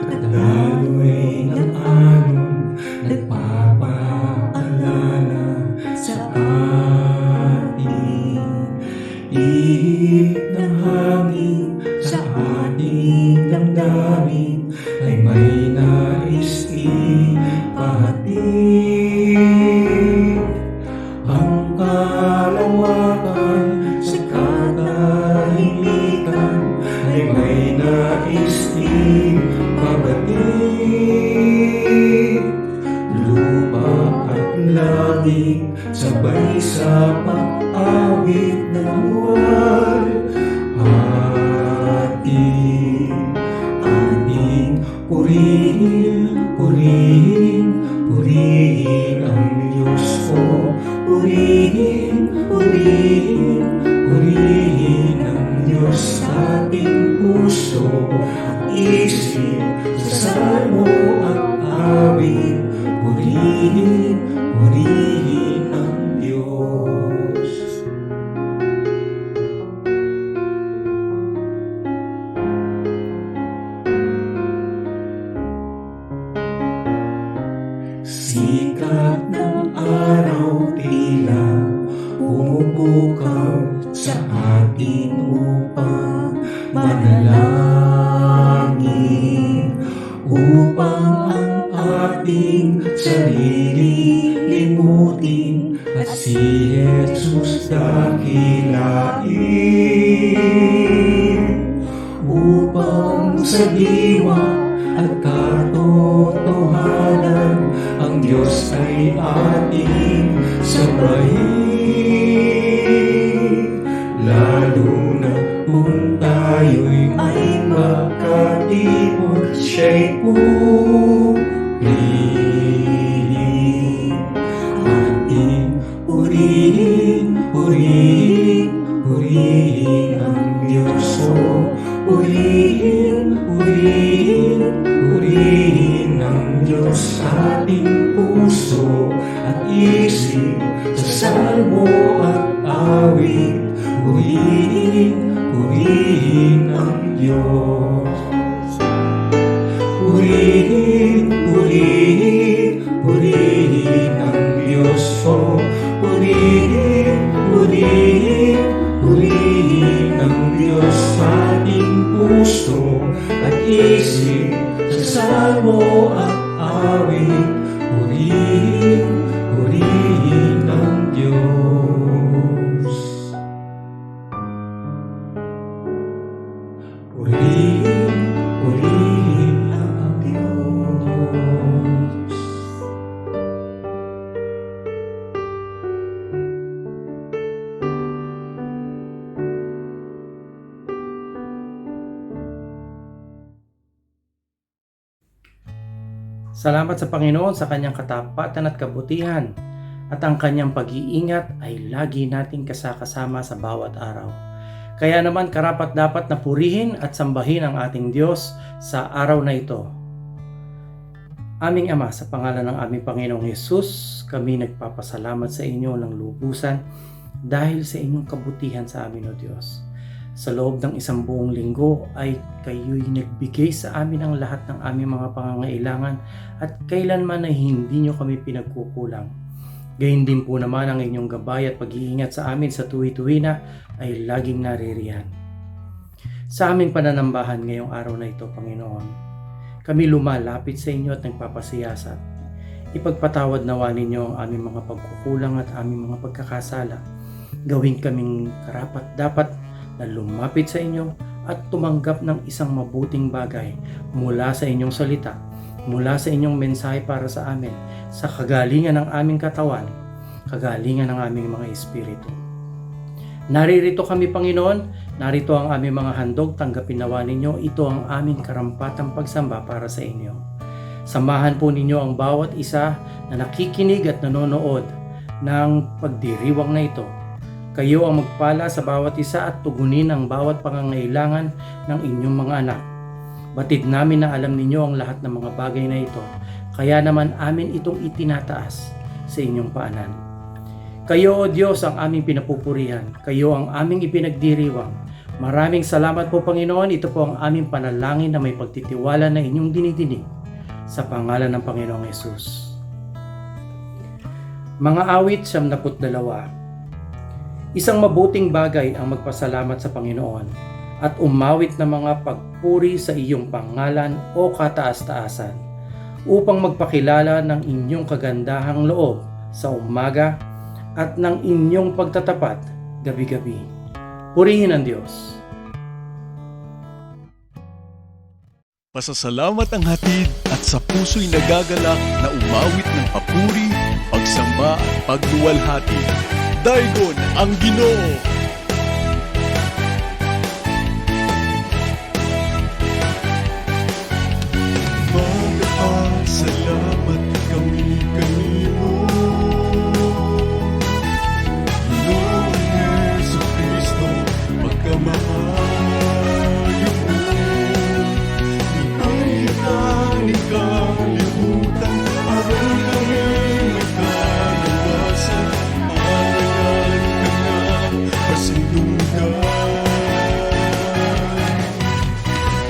at lalo'y ng alon nagpapaalala sa ating ihip ng hangin sa ating damdamin ay may nais ipahatid. Ang kalawakan sa katahimikan ay may nais ipabatid. Lupa at langit sabay sa pag-awit ng buwan. Ating purihin, purihin, purihin ang Diyos ko. Purihin, purihin, purihin ang Diyos sa ating puso at isip, sa salmo at awit. Purihin, purihin ang Diyos. Sikat ng araw tila pumupukaw sa atin upang manalangin, upang ang ating sarili limutin at si Jesus dakilain, upang sa diwa at katotohanan ang Diyos ay ating sabayin. Lalo na kung tayo'y ay magkatipon, siya'y purihin. Ating purihin, purihin, purihin ang Diyos ko. Purihin, purihin, purihin ang Diyos sa ating puso at isip, sa salmo at awit. Purihin, purihin ang Diyos. Purihin, purihin, purihin ang Diyos ko. Purihin, purihin, purihin ang Diyos sa ating puso at isip, sa salmo at awit. Purihin, purihin ang Diyos. Purihin, purihin ang Diyos. Salamat sa Panginoon sa kanyang katapatan at kabutihan, at ang kanyang pag-iingat ay lagi nating kasama sa bawat araw. Kaya naman karapat-dapat na purihin at sambahin ang ating Diyos sa araw na ito. Aming Ama, sa pangalan ng aming Panginoong Hesus, kami nagpapasalamat sa inyo ng lubusan dahil sa inyong kabutihan sa amin, O Diyos. Sa loob ng isang buong linggo ay kayo'y nagbigay sa amin ang lahat ng aming mga pangangailangan at kailanman ay hindi nyo kami pinagkukulang. Gayun din po naman ang inyong gabay at pag-iingat sa amin sa tuwi-tuwi na ay laging naririyan. Sa aming pananambahan ngayong araw na ito, Panginoon, kami lumalapit sa inyo at nagpapasiyasat. Ipagpatawad nawa ninyo ang aming mga pagkukulang at aming mga pagkakasala. Gawin kaming karapat-dapat na lumapit sa inyo at tumanggap ng isang mabuting bagay mula sa inyong salita, mula sa inyong mensahe para sa amin, sa kagalingan ng aming katawan, kagalingan ng aming mga espiritu. Naririto kami, Panginoon, narito ang aming mga handog, tanggapin nawa ninyo, ito ang aming karampatang pagsamba para sa inyo. Samahan po ninyo ang bawat isa na nakikinig at nanonood ng pagdiriwang na ito. Kayo ang magpala sa bawat isa at tugunin ang bawat pangangailangan ng inyong mga anak. Batid namin na alam ninyo ang lahat ng mga bagay na ito, kaya naman amin itong itinataas sa inyong paanan. Kayo, O Diyos, ang aming pinapupurihan. Kayo ang aming ipinagdiriwang. Maraming salamat po Panginoon. Ito po ang aming panalangin na may pagtitiwala na inyong dinidinig sa pangalan ng Panginoong Yesus. Mga awit 72. Isang mabuting bagay ang magpasalamat sa Panginoon at umawit ng mga pagpuri sa iyong pangalan o kataas-taasan upang magpakilala ng inyong kagandahang loob sa umaga at ng inyong pagtatapat gabi-gabi. Purihin ang Diyos. Pasasalamat ang hatid at sa puso'y nagagalak na umawit ng papuri, pagsamba at pagluwalhati. Daigon ang Ginoo! Magpasalamat kami kanimo, Ginoong Jesucristo, pagkamaayo mo. Ni kalimutan, aron kami may kaliwasan, alayan ka na pasinundan.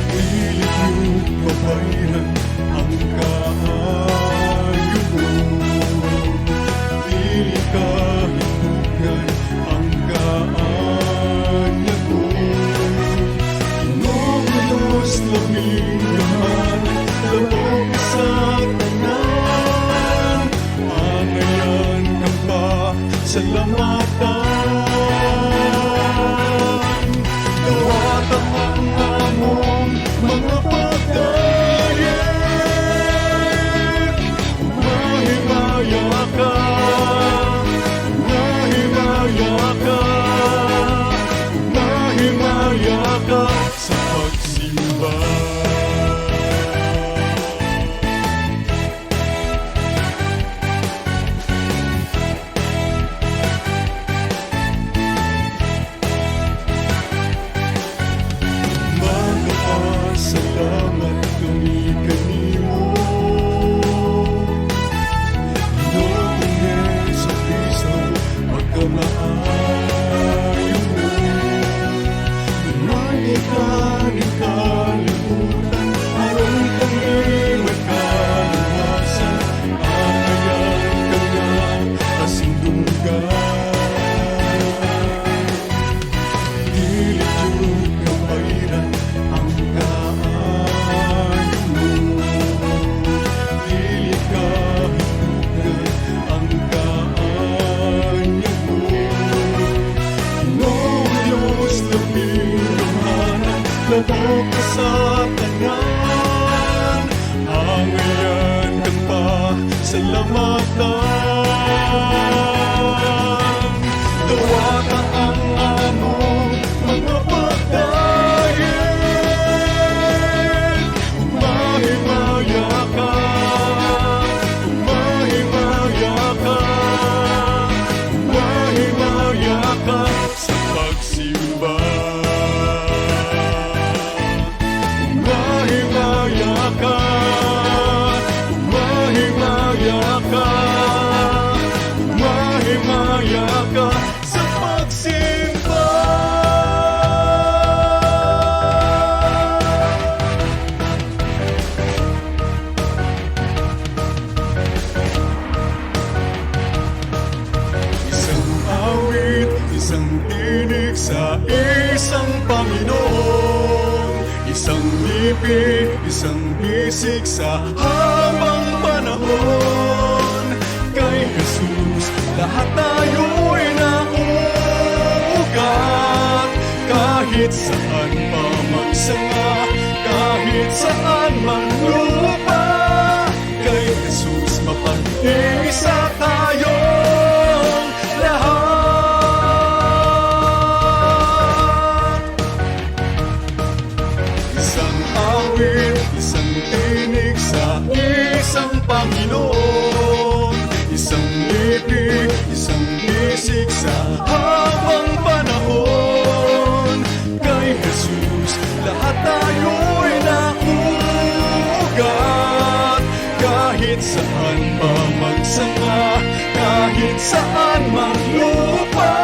Pilit mo't pabayran ang kaayo mo, pilit kahimugan ang kaanyag mo. Ginoong Diyos, lamig naman labog sa tanan, angayan ka pa salamatan. Dawatan ang among mga pagdayeg, umahimaya ka, umahimaya ka, umahimaya ka sa pagsimba. Salamat kami kanimo, Ginoong Jesucristo, pagkamaayo mo. Lumagi ka ni kalimutan, aron kami may kaliwasan, angayan ka nga kasindunggan. Pilit yung kapairan ang kaayo mo, pilit kahimugan ang kaanyag mo. Ginoong Diyos, lamig naman, labog ka sa tanan, angayan ka pa salamatan. Dawatan ang among mga pagdayeg, umahimaya ka, umahimaya ka, umahimaya ka sa pagsimba. Umahimaya ka, umahimaya ka, umahimaya ka sa pagsimba. Isang awit, isang tinig sa isang Panginoon, isang lipi, isang bisig sa habang panahon. Kay Jesus, lahat tayo'y nauugat, kahit saan pa magsanga, kahit saan man lupa. Kay Jesus, mapag-iisa tayong lahat. Isang awit, isang tinig sa isang Panginoon, isang lipi, isang bisig sa habang panahon. Kay Jesus, lahat tayo'y nauugat, kahit saan pa magsanga, kahit saan man lupa.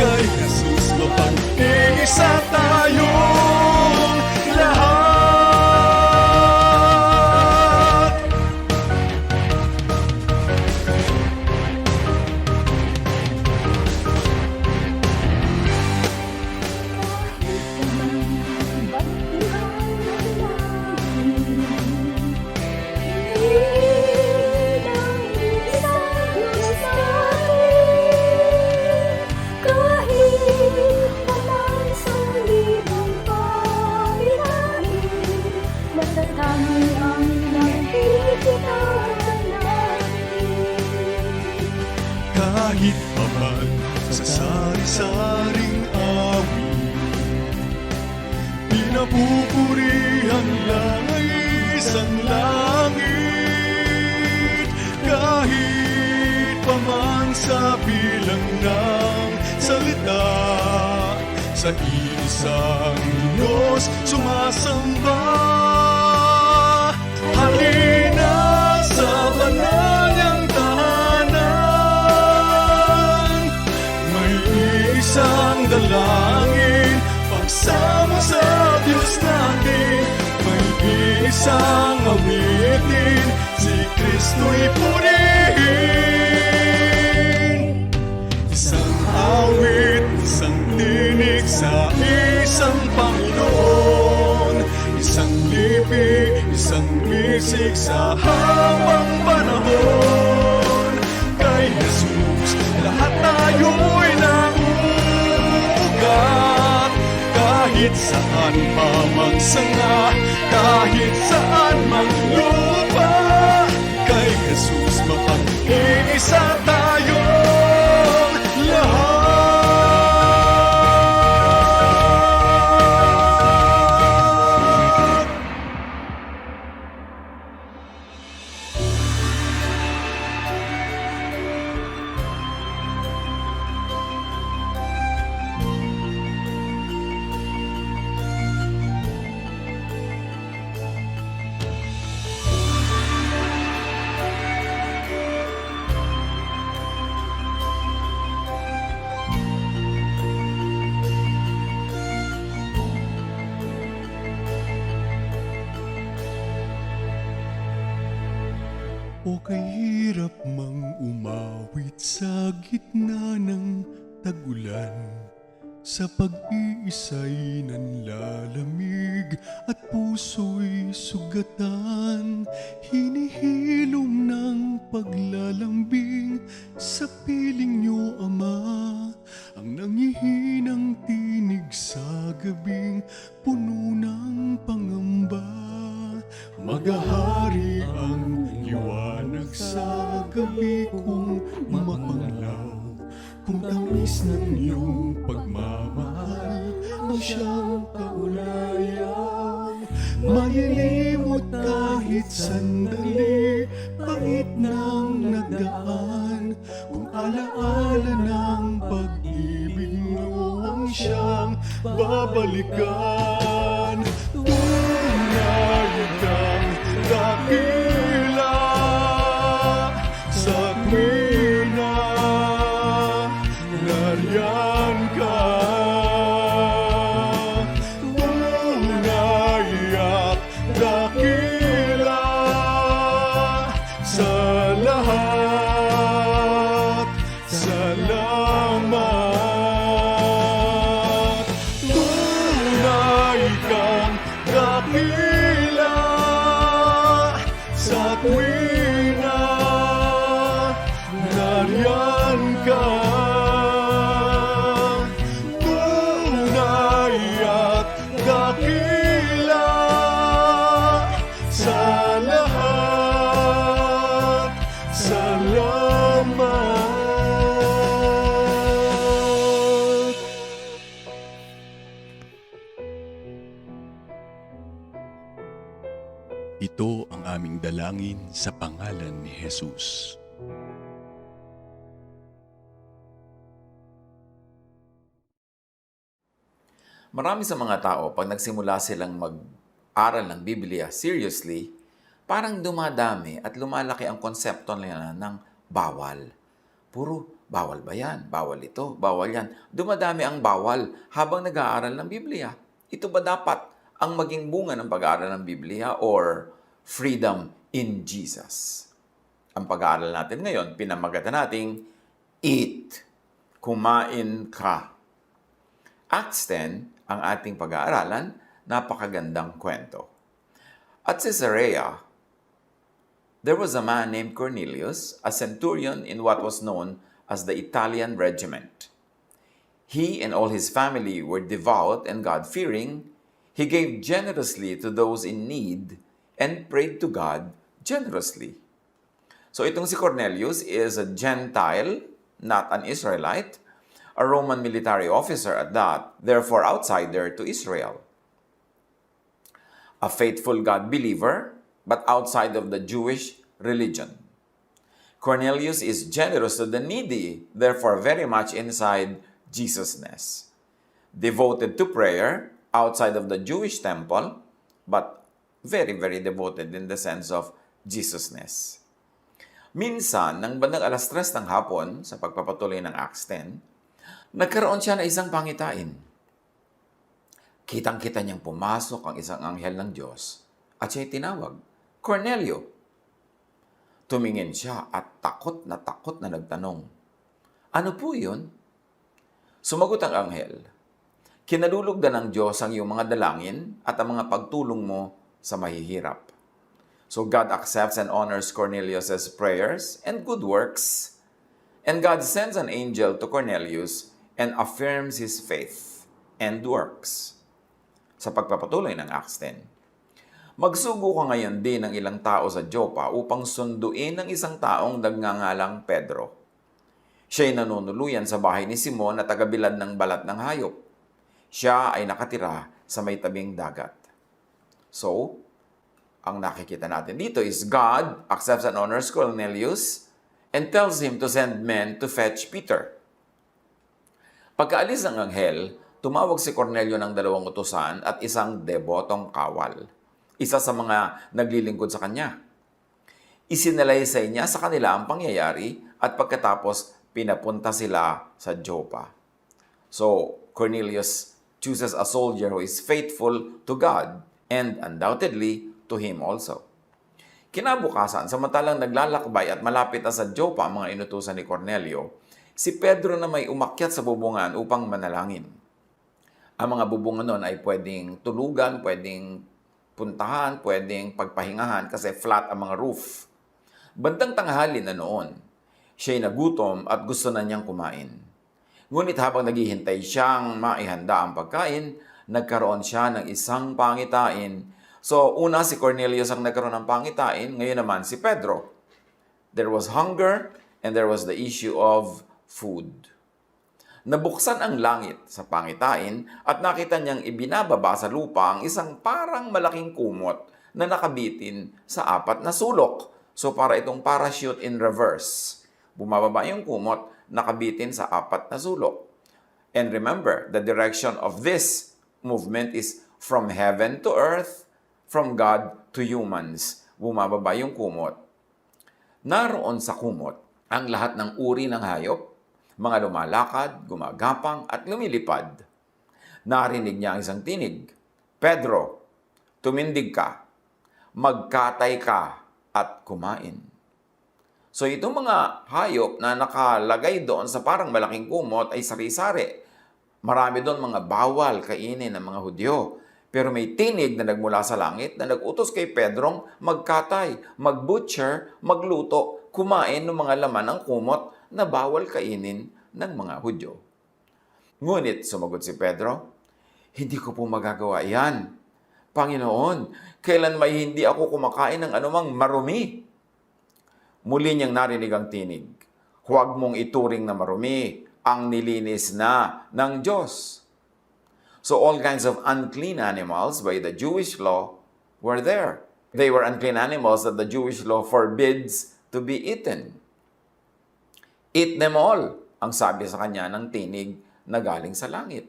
Kay Jesus, mapag-iisa sa tangi ang nakikinahanapin. Kahit paman sa sari-saring awit, pinapupurihan lang ay isang langit. Kahit paman sa bilang ng salita, sa isang Diyos sumasamba. Halina sa banal niyang tahanan, may isang dalangin, pagsama sa Diyos natin. May isang awitin, si Kristo'y purihin. Isang awit, isang tinig sa isang Panginoon, isang lipi, isang bisig sa habang panahon. Kay Jesus, lahat tayo'y nauugat. Kahit saan pa magsanga, kahit saan mang lupa, kay Jesus mapag-iisa tayong lahat. O kay hirap mang umawit sa gitna ng tagulan, sa pag-iisa'y nanlalamig at puso'y sugatan, hinihilom ng paglalambing sa piling niyo, Ama, ang nangihinang tinig sa gabing puno ng pangamba. Maghahari ang liwanag sa gabi kung mapanglaw, kung tamis ng iyong pagmamahal ang siyang kaulayan. Malilimot kahit sandali, pangit ng nagdaan, kung alaala ng pag-ibig mo ang siyang babalikan. Tunay kang dakila sa tuwina, nariyan ka. Tunay at dakila sa lahat. Salamat. Tunay kang dakila sa tuwina, nariyan ka. Tunay at dakila sa lahat. Salamat. Ito ang aming dalangin sa pangalan ni Jesus. Marami sa mga tao, pag nagsimula silang mag-aral ng Biblia seriously, parang dumadami at lumalaki ang konsepto nila ng bawal. Puro, bawal ba yan? Bawal ito? Bawal yan? Dumadami ang bawal habang nag-aaral ng Biblia. Ito ba dapat ang maging bunga ng pag-aaral ng Biblia or freedom in Jesus? Ang pag-aaral natin ngayon, pinamagatan nating eat, kumain ka. Acts 10, ang ating pag-aaralan, napakagandang kwento. At Caesarea, there was a man named Cornelius, a centurion in what was known as the Italian regiment. He and all his family were devout and God-fearing. He gave generously to those in need and prayed to God generously. So itong si Cornelius is a Gentile, not an Israelite, a Roman military officer at that, therefore outsider to Israel. A faithful God believer, but outside of the Jewish religion. Cornelius is generous to the needy, therefore very much inside Jesusness. Devoted to prayer, outside of the Jewish temple, but very, very devoted in the sense of Jesusness. Minsan, nang bandang 3:00 ng hapon, sa pagpapatuloy ng Acts 10, nagkaroon siya ng isang pangitain. Kitang-kita niyang pumasok ang isang anghel ng Diyos at siya'y tinawag, Cornelio. Tumingin siya at takot na nagtanong, ano po yun? Sumagot ang anghel, kinalulugdan ng Diyos ang iyong mga dalangin at ang mga pagtulong mo sa mahihirap. So God accepts and honors Cornelius' prayers and good works, and God sends an angel to Cornelius and affirms his faith and works. Sa pagpapatuloy ng Acts 10. Magsugo ka ngayon din ng ilang tao sa Joppa upang sunduin ng isang taong nagngangalang Pedro. Siya'y nanunuluyan sa bahay ni Simon na tagabilad ng balat ng hayop. Siya ay nakatira sa may tabing dagat. So, ang nakikita natin dito is God accepts and honors Cornelius and tells him to send men to fetch Peter. Pagkaalis ng anghel, tumawag si Cornelio ng 2 utusan at isang debotong kawal. Isa sa mga naglilingkod sa kanya. Isinalaysay niya sa kanila ang pangyayari at pagkatapos pinapunta sila sa Joppa. So, Cornelius chooses a soldier who is faithful to God and undoubtedly to him also. Kinabukasan, samantalang naglalakbay at malapit na sa Joppa ang mga inutusan ni Cornelio, si Pedro na may umakyat sa bubungan upang manalangin. Ang mga bubungan nun ay pwedeng tulugan, pwedeng puntahan, pwedeng pagpahingahan kasi flat ang mga roof. Bandang tanghali na noon, siya'y nagutom at gusto na niyang kumain. Ngunit habang naghihintay siyang maihanda ang pagkain, nagkaroon siya ng isang pangitain. So, una si Cornelius ang nagkaroon ng pangitain, ngayon naman si Pedro. There was hunger and there was the issue of food. Nabuksan ang langit sa pangitain at nakita niyang ibinababa sa lupa ang isang parang malaking kumot na nakabitin sa 4 na sulok. So para itong parachute in reverse. Bumababa yung kumot, nakabitin sa 4 na sulok. And remember, the direction of this movement is from heaven to earth, from God to humans. Bumababa yung kumot. Naroon sa kumot ang lahat ng uri ng hayop, mga lumalakad, gumagapang at lumilipad. Narinig niya ang isang tinig, Pedro, tumindig ka, magkatay ka at kumain. So itong mga hayop na nakalagay doon sa parang malaking kumot ay sari-sari. Marami doon mga bawal kainin ng mga Hudyo. Pero may tinig na nagmula sa langit na nag-utos kay Pedrong magkatay, mag-butcher, magluto, kumain ng mga laman ng kumot na bawal kainin ng mga Hudyo. Ngunit sumagot si Pedro, hindi ko po magagawa yan. Panginoon, kailan may hindi ako kumakain ng anumang marumi? Muli niyang narinig ang tinig, huwag mong ituring na marumi ang nilinis na ng Diyos. So all kinds of unclean animals by the Jewish law were there. They were unclean animals that the Jewish law forbids to be eaten. Eat them all, ang sabi sa kanya ng tinig na galing sa langit.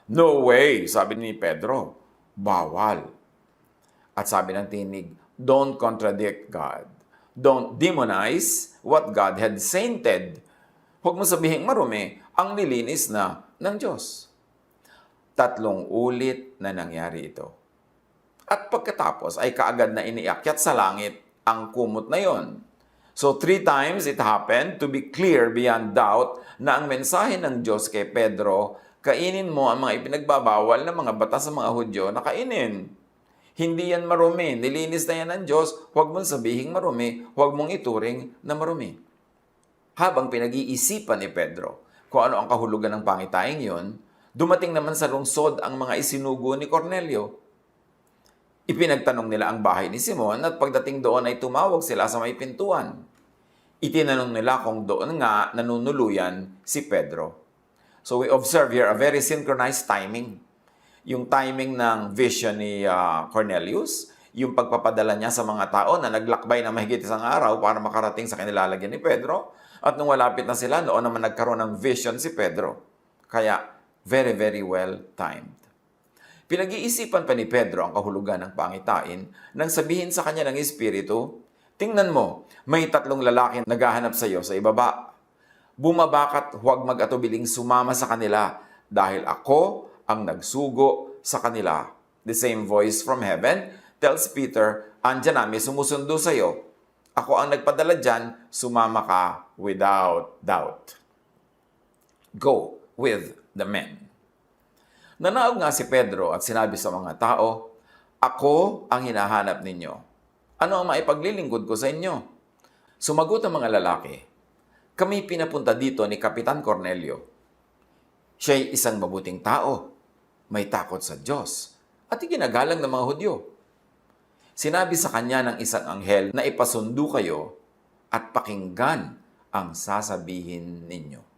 No way, sabi ni Pedro, bawal. At sabi ng tinig, don't contradict God. Don't demonize what God had sainted. Huwag mo sabihing marumi ang nilinis na ng Diyos. 3 ulit na nangyari ito. At pagkatapos ay kaagad na iniakyat sa langit ang kumot na yon. So 3 times it happened to be clear beyond doubt na ang mensahe ng Diyos kay Pedro, kainin mo ang mga ipinagbabawal na mga batas sa mga Hudyo na kainin. Hindi yan marumi, nilinis na yan ng Diyos, huwag mong sabihing marumi, huwag mong ituring na marumi. Habang pinag-iisipan ni Pedro kung ano ang kahulugan ng pangitaing yon, dumating naman sa lungsod ang mga isinugo ni Cornelio. Ipinagtanong nila ang bahay ni Simon at pagdating doon ay tumawag sila sa may pintuan. Itinanong nila kung doon nga nanunuluyan si Pedro. So we observe here a very synchronized timing. Yung timing ng vision ni Cornelius, yung pagpapadala niya sa mga tao na naglakbay na mahigit isang araw para makarating sa kanilalagyan ni Pedro. At nung malapit na sila, noon naman nagkaroon ng vision si Pedro. Kaya very, very well timed. Pinag-iisipan pa ni Pedro ang kahulugan ng pangitain nang sabihin sa kanya ng Espiritu, "Tingnan mo, may 3 lalaki naghahanap sa iyo sa ibaba. Bumaba ka't huwag mag-atubiling sumama sa kanila dahil ako ang nagsugo sa kanila." The same voice from heaven tells Peter, "Andyan na, may sumusundo sa iyo. Ako ang nagpadala dyan, sumama ka without doubt. Go with the men." Nanaog nga si Pedro at sinabi sa mga tao, "Ako ang hinahanap ninyo. Ano ang maipaglilingkod ko sa inyo?" Sumagot ang mga lalaki, "Kami pinapunta dito ni Kapitan Cornelio. Siya'y isang mabuting tao, may takot sa Diyos, at iginagalang ng mga Hudyo. Sinabi sa kanya ng isang anghel na ipasundo kayo at pakinggan ang sasabihin ninyo."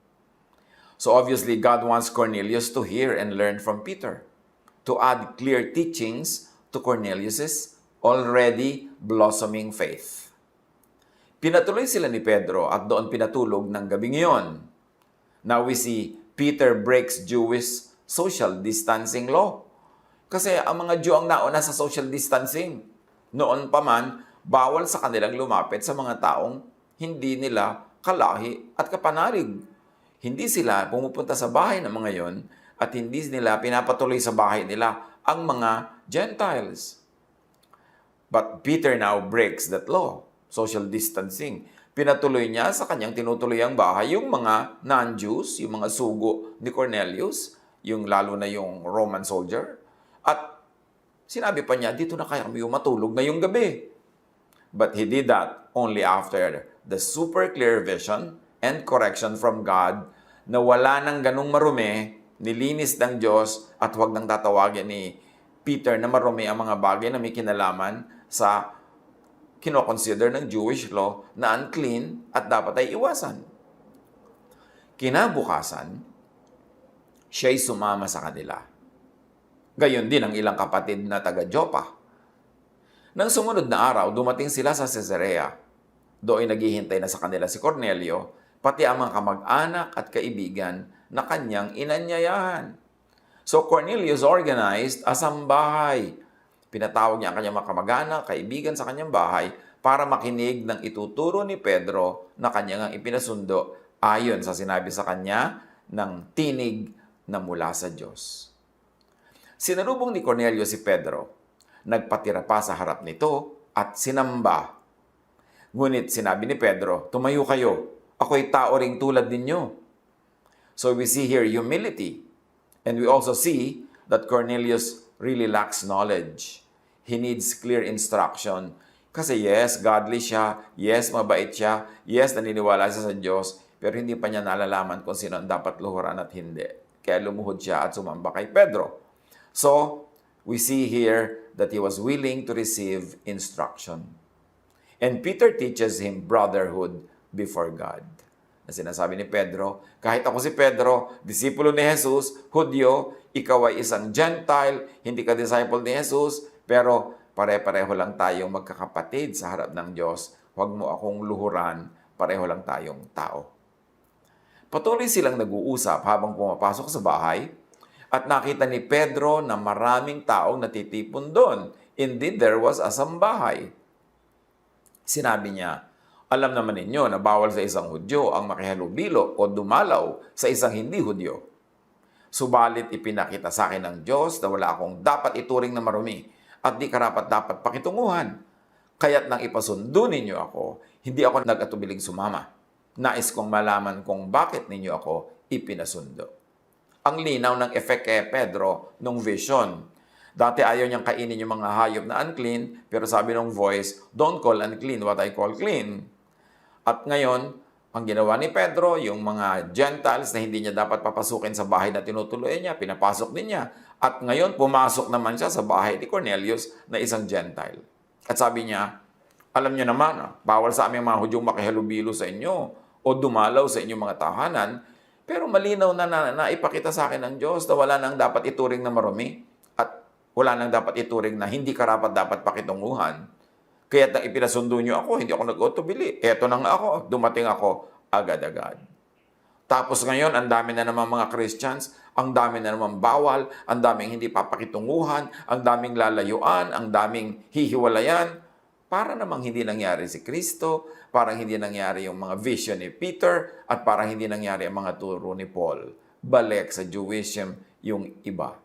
So obviously, God wants Cornelius to hear and learn from Peter, to add clear teachings to Cornelius' already blossoming faith. Pinatuloy sila ni Pedro at doon pinatulog ng gabing iyon. Now we see Peter breaks Jewish social distancing law. Kasi ang mga Jew ang nauna sa social distancing. Noon pa man, bawal sa kanilang lumapit sa mga taong hindi nila kalahi at kapanalig. Hindi sila pumupunta sa bahay ng mga yon at hindi nila pinapatuloy sa bahay nila ang mga Gentiles. But Peter now breaks that law, social distancing. Pinatuloy niya sa kanyang tinutuluyang bahay yung mga non-Jews, yung mga sugo ni Cornelius, yung lalo na yung Roman soldier. At sinabi pa niya, dito na kaya kami matulog ngayong gabi. But he did that only after the super clear vision and correction from God na wala nang ganung marumi, nilinis ng Diyos at huwag nang tatawagin ni Peter na marumi ang mga bagay na may kinalaman sa kinoconsider ng Jewish law na unclean at dapat ay iwasan. Kinabukasan, siya'y sumama sa kanila. Gayon din ang ilang kapatid na taga-Joppa. Nang sumunod na araw, dumating sila sa Caesarea. Doon naghihintay na sa kanila si Cornelio, pati ang mga kamag-anak at kaibigan na kanyang inanyayahan. So Cornelius organized a sambahay. Pinatawag niya ang kanyang mga kamag-anak, kaibigan sa kanyang bahay para makinig ng ituturo ni Pedro na kanyang ipinasundo ayon sa sinabi sa kanya ng tinig na mula sa Diyos. Sinalubong ni Cornelio si Pedro, nagpatira pa sa harap nito at sinamba. Ngunit sinabi ni Pedro, "Tumayo kayo. Ako'y tao ring tulad ninyo." So we see here humility. And we also see that Cornelius really lacks knowledge. He needs clear instruction. Kasi yes, godly siya. Yes, mabait siya. Yes, naniniwala siya sa Diyos. Pero hindi pa niya nalalaman kung sino ang dapat luhuran at hindi. Kaya lumuhod siya at sumamba kay Pedro. So, we see here that he was willing to receive instruction. And Peter teaches him brotherhood before God. Na sinasabi ni Pedro, kahit ako si Pedro, disipulo ni Jesus, Hudyo, ikaw ay isang Gentile, hindi ka disciple ni Jesus, pero pare-pareho lang tayong magkakapatid sa harap ng Diyos. Huwag mo akong luhuran, pareho lang tayong tao. Patuloy silang nag-uusap habang pumapasok sa bahay at nakita ni Pedro na maraming taong natitipon doon. Indeed, there was a sambahay. Sinabi niya, "Alam naman ninyo na bawal sa isang Hudyo ang makihalubilo o dumalaw sa isang hindi Hudyo. Subalit ipinakita sa akin ng Diyos na wala akong dapat ituring na marumi at di karapat-dapat pakitunguhan. Kaya't nang ipasundo ninyo ako, hindi ako nag-atubiling sumama. Nais kong malaman kung bakit ninyo ako ipinasundo." Ang linaw ng effect kay Pedro nung vision. Dati ayaw niyang kainin yung mga hayop na unclean, pero sabi ng voice, "Don't call unclean what I call clean." At ngayon, Ang ginawa ni Pedro, yung mga Gentiles na hindi niya dapat papasukin sa bahay na tinutuloy niya, pinapasok din niya. At ngayon, pumasok naman siya sa bahay ni Cornelius na isang Gentile. At sabi niya, alam niyo naman, bawal sa aming mga Hudyong makihalubilo sa inyo o dumalaw sa inyong mga tahanan, pero malinaw na ipakita sa akin ng Diyos na wala nang dapat ituring na marumi at wala nang dapat ituring na hindi karapat dapat pakitunguhan. Kaya nang ipinasundo niyo ako, hindi ako nag-autobili. Eto na nga ako, dumating ako agad-agad. Tapos ngayon, ang dami na naman mga Christians, ang dami na naman bawal, ang daming hindi papakitunguhan, ang daming lalayuan, ang daming hihiwalayan. Para namang hindi nangyari si Kristo, parang hindi nangyari yung mga vision ni Peter, at parang hindi nangyari ang mga turo ni Paul. Balik sa Jewism yung iba.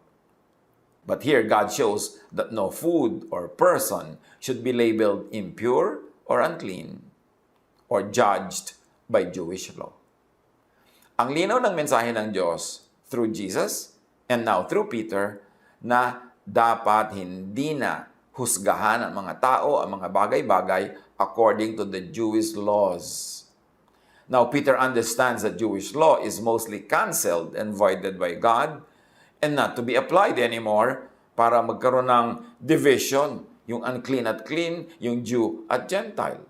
But here, God shows that no food or person should be labeled impure or unclean or judged by Jewish law. Ang linaw ng mensahe ng Diyos through Jesus and now through Peter na dapat hindi na husgahan ang mga tao, ang mga bagay-bagay according to the Jewish laws. Now, Peter understands that Jewish law is mostly canceled and voided by God and not to be applied anymore para magkaroon ng division, yung unclean at clean, yung Jew at Gentile.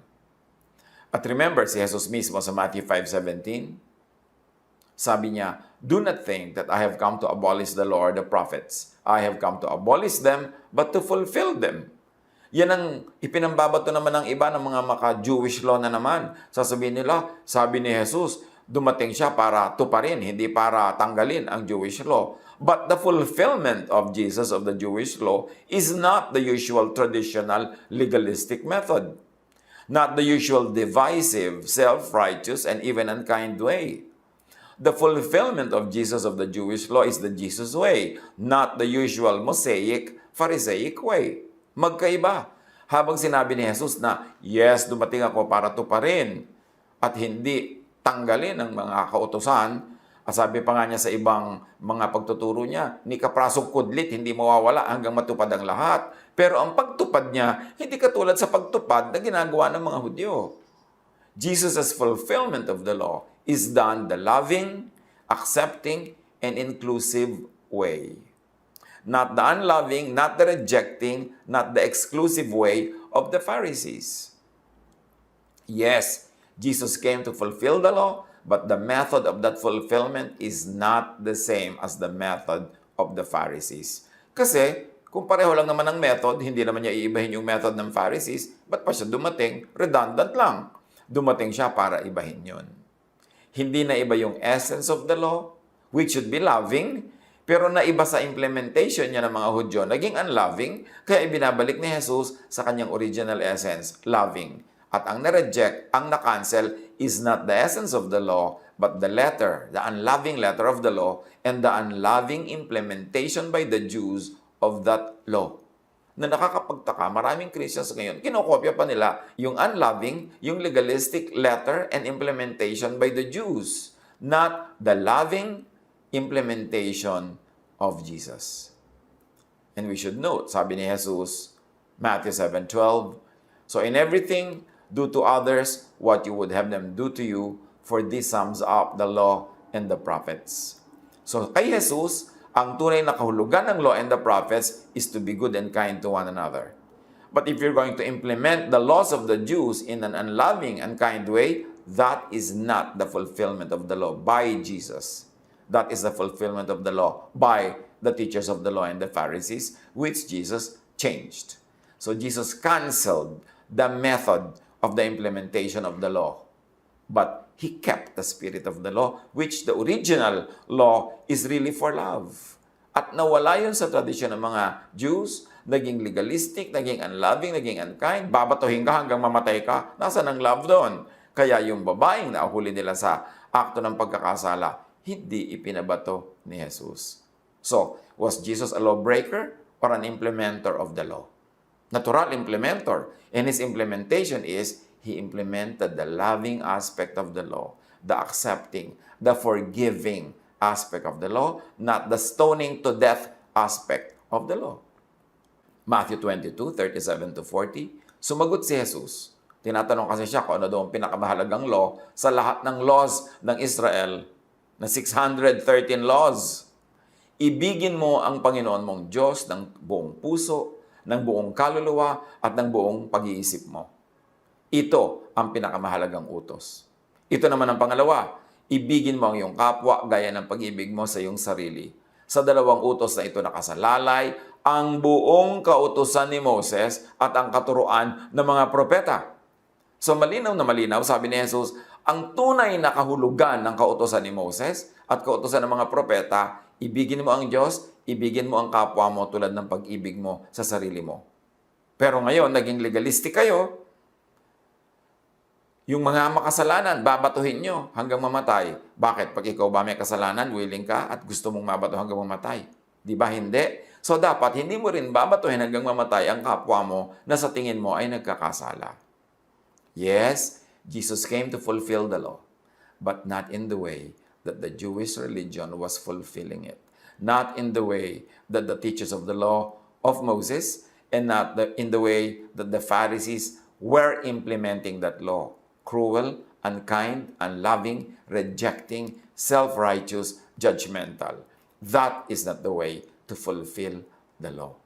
At remember, si Jesus mismo sa Matthew 5:17, sabi niya, "Do not think that I have come to abolish the law or the prophets. I have come to abolish them, but to fulfill them." Yan ang ipinambabato naman ng iba ng mga maka-Jewish law na naman. Sasabihin nila, sabi ni Jesus, dumating siya para tuparin, hindi para tanggalin ang Jewish law. But the fulfillment of Jesus of the Jewish law is not the usual traditional legalistic method. Not the usual divisive, self-righteous, and even unkind way. The fulfillment of Jesus of the Jewish law is the Jesus way, not the usual Mosaic, Pharisaic way. Magkaiba. Habang sinabi ni Jesus na, yes, dumating ako para tuparin at hindi tanggalin ang mga kautusan, at sabi pa nga niya sa ibang mga pagtuturo niya, ni kaprasong kudlit, hindi mawawala hanggang matupad ang lahat. Pero ang pagtupad niya, hindi katulad sa pagtupad na ginagawa ng mga Hudyo. Jesus' fulfillment of the law is done the loving, accepting, and inclusive way. Not the unloving, not the rejecting, not the exclusive way of the Pharisees. Yes, Jesus came to fulfill the law, but the method of that fulfillment is not the same as the method of the Pharisees. Kasi, kung pareho lang naman ang method, hindi naman niya iibahin yung method ng Pharisees, ba't pa siya dumating? Redundant lang. Dumating siya para ibahin yun. Hindi na iba yung essence of the law, which should be loving, pero naiba sa implementation niya ng mga Hudyo, naging unloving, kaya ibinabalik ni Jesus sa kanyang original essence, loving. At ang na-reject, ang na-cancel, is not the essence of the law, but the letter, the unloving letter of the law, and the unloving implementation by the Jews of that law. Na nakakapagtaka, maraming Christians ngayon, kinokopya pa nila yung unloving, yung legalistic letter and implementation by the Jews, not the loving implementation of Jesus. And we should note, sabi ni Jesus, Matthew 7:12, "So in everything, do to others what you would have them do to you, for this sums up the law and the prophets." So kay Jesus, ang tunay na kahulugan ng law and the prophets is to be good and kind to one another. But if you're going to implement the laws of the Jews in an unloving and kind way, that is not the fulfillment of the law by Jesus. That is the fulfillment of the law by the teachers of the law and the Pharisees, which Jesus changed. So Jesus canceled the method of the implementation of the law. But He kept the spirit of the law, which the original law is really for love. At nawala yun sa tradisyon ng mga Jews, naging legalistic, naging unloving, naging unkind, babatuhin ka hanggang mamatay ka, nasa ng love doon. Kaya yung babaeng naahuli nila sa akto ng pagkakasala, hindi ipinabato ni Jesus. So, was Jesus a lawbreaker or an implementer of the law? Natural implementer. And His implementation is, He implemented the loving aspect of the law, the accepting, the forgiving aspect of the law, not the stoning to death aspect of the law. Matthew 22:37-40, sumagot si Jesus. Tinatanong kasi siya kung ano daw ang pinakamahalagang law sa lahat ng laws ng Israel na 613 laws. Ibigin mo ang Panginoon mong Diyos ng buong puso, ng buong kaluluwa, at ng buong pag-iisip mo. Ito ang pinakamahalagang utos. Ito naman ang pangalawa, ibigin mo ang iyong kapwa gaya ng pag-ibig mo sa iyong sarili. Sa dalawang utos na ito nakasalalay ang buong kautusan ni Moses at ang katuruan ng mga propeta. So malinaw na malinaw, sabi ni Jesus, ang tunay na kahulugan ng kautusan ni Moses at kautusan ng mga propeta, ibigin mo ang Diyos, ibigin mo ang kapwa mo tulad ng pag-ibig mo sa sarili mo. Pero ngayon, naging legalistic kayo. Yung mga makasalanan, babatuhin nyo hanggang mamatay. Bakit? Pag ikaw ba may kasalanan, willing ka at gusto mong mabato hanggang mamatay. Di ba hindi? So dapat hindi mo rin babatuhin hanggang mamatay ang kapwa mo na sa tingin mo ay nagkakasala. Yes, Jesus came to fulfill the law, but not in the way that the Jewish religion was fulfilling it. Not in the way that the teachers of the law of Moses and not in the way that the Pharisees were implementing that law. Cruel, unkind, unloving, rejecting, self-righteous, judgmental. That is not the way to fulfill the law.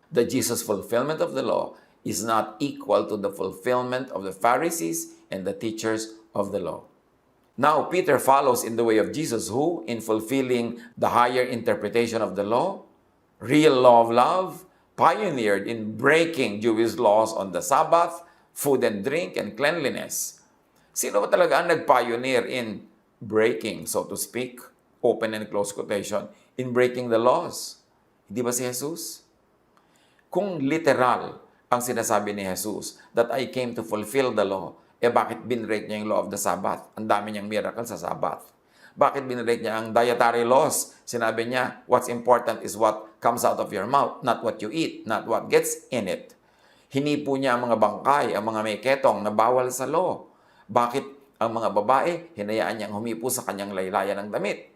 The Jesus fulfillment of the law is not equal to the fulfillment of the Pharisees and the teachers of the law. Now, Peter follows in the way of Jesus who, in fulfilling the higher interpretation of the law, real law of love, pioneered in breaking Jewish laws on the Sabbath, food and drink, and cleanliness. Sino ba talaga ang nag-pioneer in breaking, so to speak, open and close quotation, in breaking the laws? Hindi ba si Jesus? Kung literal ang sinasabi ni Jesus that I came to fulfill the law, bakit binrake niya yung law of the Sabbath? Ang dami niyang miracle sa Sabbath. Bakit binrake niya ang dietary laws? Sinabi niya, what's important is what comes out of your mouth, not what you eat, not what gets in it. Hinipo niya ang mga bangkay, ang mga may ketong na bawal sa law. Bakit ang mga babae, hinayaan niyang humipo sa kanyang laylayan ng damit?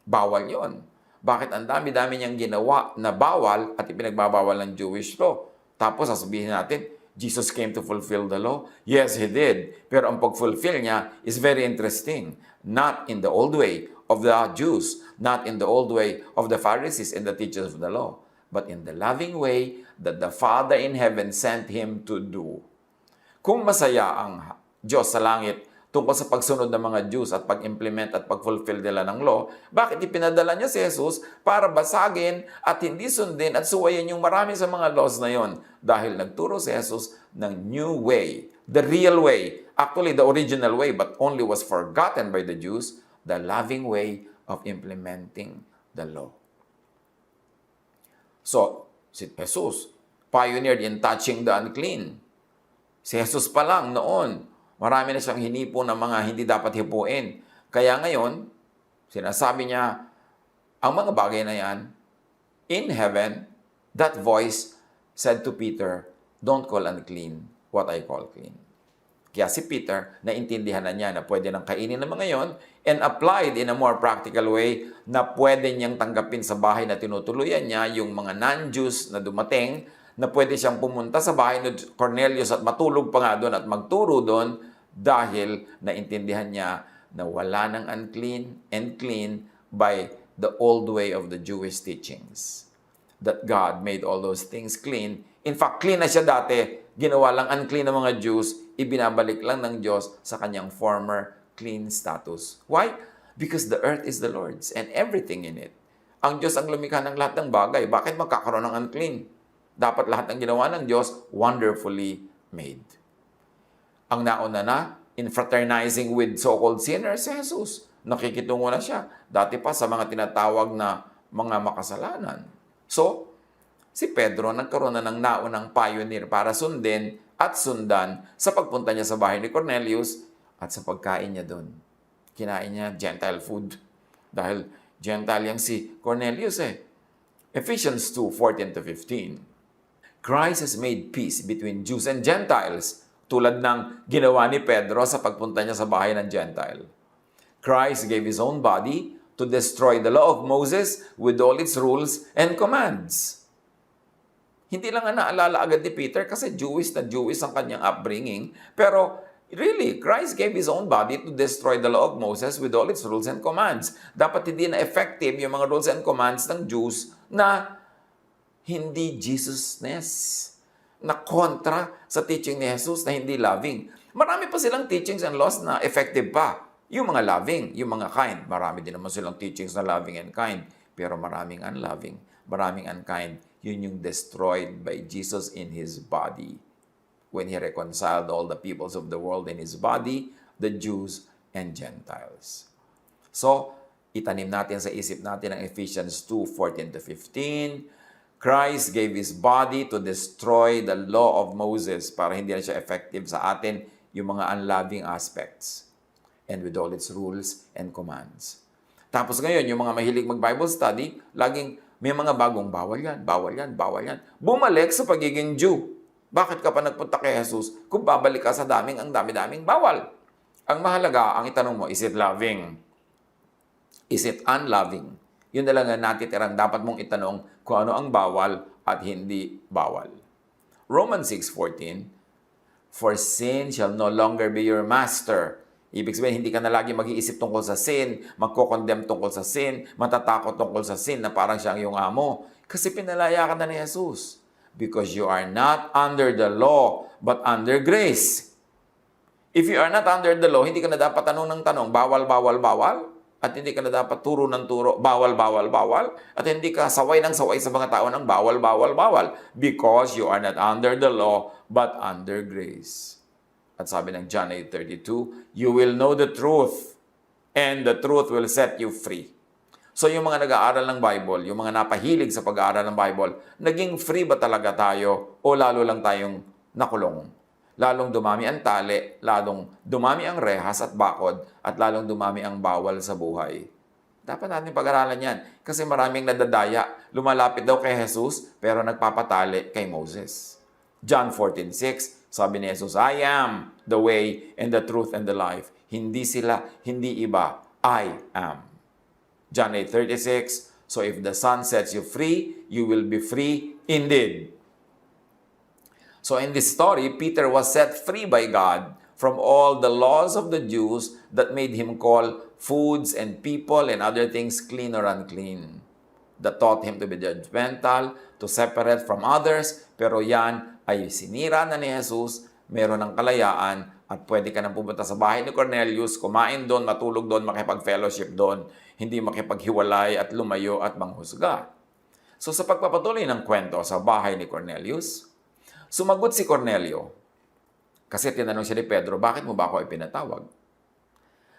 Bawal yon. Bakit ang dami-dami niyang ginawa na bawal at ipinagbabawal ng Jewish law? Tapos sasabihin natin, Jesus came to fulfill the law? Yes, He did. Pero ang pag-fulfill niya is very interesting. Not in the old way of the Jews, not in the old way of the Pharisees and the teachers of the law, but in the loving way that the Father in heaven sent Him to do. Kung masaya ang Diyos sa langit tungkol sa pagsunod ng mga Jews at pag-implement at pag-fulfill nila ng law, bakit ipinadala niya si Jesus para basagin at hindi sundin at suwayin yung marami sa mga laws na yon? Dahil nagturo si Jesus ng new way, the real way, actually the original way, but only was forgotten by the Jews, the loving way of implementing the law. So, si Jesus, pioneered in touching the unclean. Si Jesus pa lang noon, marami na siyang hinipo ng mga hindi dapat hipuin. Kaya ngayon, sinasabi niya, ang mga bagay na yan, in heaven, that voice said to Peter, don't call unclean what I call clean. Kaya si Peter, naintindihan na niya na pwede nang kainin ng mga yon and applied in a more practical way na pwede niyang tanggapin sa bahay na tinutuluyan niya yung mga non-Jews na dumating, na pwede siyang pumunta sa bahay ni Cornelius at matulog pa nga doon at magturo doon dahil naintindihan niya na wala ng unclean and clean by the old way of the Jewish teachings. That God made all those things clean. In fact, clean na siya dati, ginawa lang unclean ng mga Jews, ibinabalik lang ng Diyos sa kanyang former clean status. Why? Because the earth is the Lord's and everything in it. Ang Diyos ang lumikha ng lahat ng bagay. Bakit magkakaroon ng unclean? Dapat lahat ng ginawa ng Diyos, wonderfully made. Ang nauna na, in fraternizing with so-called sinners, si Jesus. Nakikitungo na siya. Dati pa sa mga tinatawag na mga makasalanan. So, si Pedro nagkaroon na ng naunang pioneer para sundin at sundan sa pagpunta niya sa bahay ni Cornelius at sa pagkain niya doon. Kinain niya Gentile food. Dahil Gentile yang si Cornelius eh. Ephesians 2:14-15. Christ has made peace between Jews and Gentiles, tulad ng ginawa ni Pedro sa pagpunta niya sa bahay ng Gentile. Christ gave His own body to destroy the law of Moses with all its rules and commands. Hindi lang nga naalala agad ni Peter kasi Jewish na Jewish ang kanyang upbringing. Pero really, Christ gave His own body to destroy the law of Moses with all its rules and commands. Dapat hindi na effective yung mga rules and commands ng Jews na hindi Jesusness, na kontra sa teaching ni Jesus na hindi loving. Marami pa silang teachings and laws na effective pa. Yung mga loving, yung mga kind. Marami din naman silang teachings na loving and kind. Pero maraming unloving, maraming unkind. Yun yung destroyed by Jesus in His body. When He reconciled all the peoples of the world in His body, the Jews and Gentiles. So, itanim natin sa isip natin ang Ephesians 2:14-15. Christ gave His body to destroy the law of Moses para hindi na siya effective sa atin yung mga unloving aspects and with all its rules and commands. Tapos ngayon, yung mga mahilig mag-Bible study, laging may mga bagong bawal yan, bawal yan, bawal yan. Bumalik sa pagiging Jew. Bakit ka pa nagpunta kay Jesus kung babalik ka sa ang dami-daming bawal? Ang mahalaga, ang itanong mo, is it loving? Is it unloving? Yun na lang ang natitirang dapat mong itanong kung ano ang bawal at hindi bawal. Romans 6:14, for sin shall no longer be your master. Ibig sabihin, hindi ka na lagi mag-iisip tungkol sa sin, magko-condemn tungkol sa sin, matatakot tungkol sa sin na parang siyang iyong amo. Kasi pinalaya ka na ni Jesus. Because you are not under the law, but under grace. If you are not under the law, hindi ka na dapat tanong ng tanong, bawal, bawal, bawal. At hindi ka na dapat turo ng turo, bawal, bawal, bawal. At hindi ka saway ng saway sa mga tao ng bawal, bawal, bawal. Because you are not under the law, but under grace. At sabi ng John 8:32, you will know the truth, and the truth will set you free. So yung mga nag-aaral ng Bible, yung mga napahilig sa pag-aaral ng Bible, naging free ba talaga tayo o lalo lang tayong nakulong? Lalong dumami ang tali, lalong dumami ang rehas at bakod, at lalong dumami ang bawal sa buhay. Dapat natin pag-aralan yan. Kasi maraming nadadaya, lumalapit daw kay Jesus, pero nagpapatali kay Moses. John 14:6, sabi ni Jesus, I am the way and the truth and the life. Hindi sila, hindi iba. I am. John 8:36, so if the Son sets you free, you will be free indeed. So in this story, Peter was set free by God from all the laws of the Jews that made him call foods and people and other things clean or unclean. That taught him to be judgmental, to separate from others, pero yan ay sinira na ni Jesus, meron ng kalayaan, at pwede ka nang pumunta sa bahay ni Cornelius, kumain doon, matulog doon, makipag-fellowship doon, hindi makipaghiwalay at lumayo at manghusga. So sa pagpapatuloy ng kwento sa bahay ni Cornelius, sumagot si Cornelio. Kasi tinanong siya ni Pedro, bakit mo ba ako ipinatawag?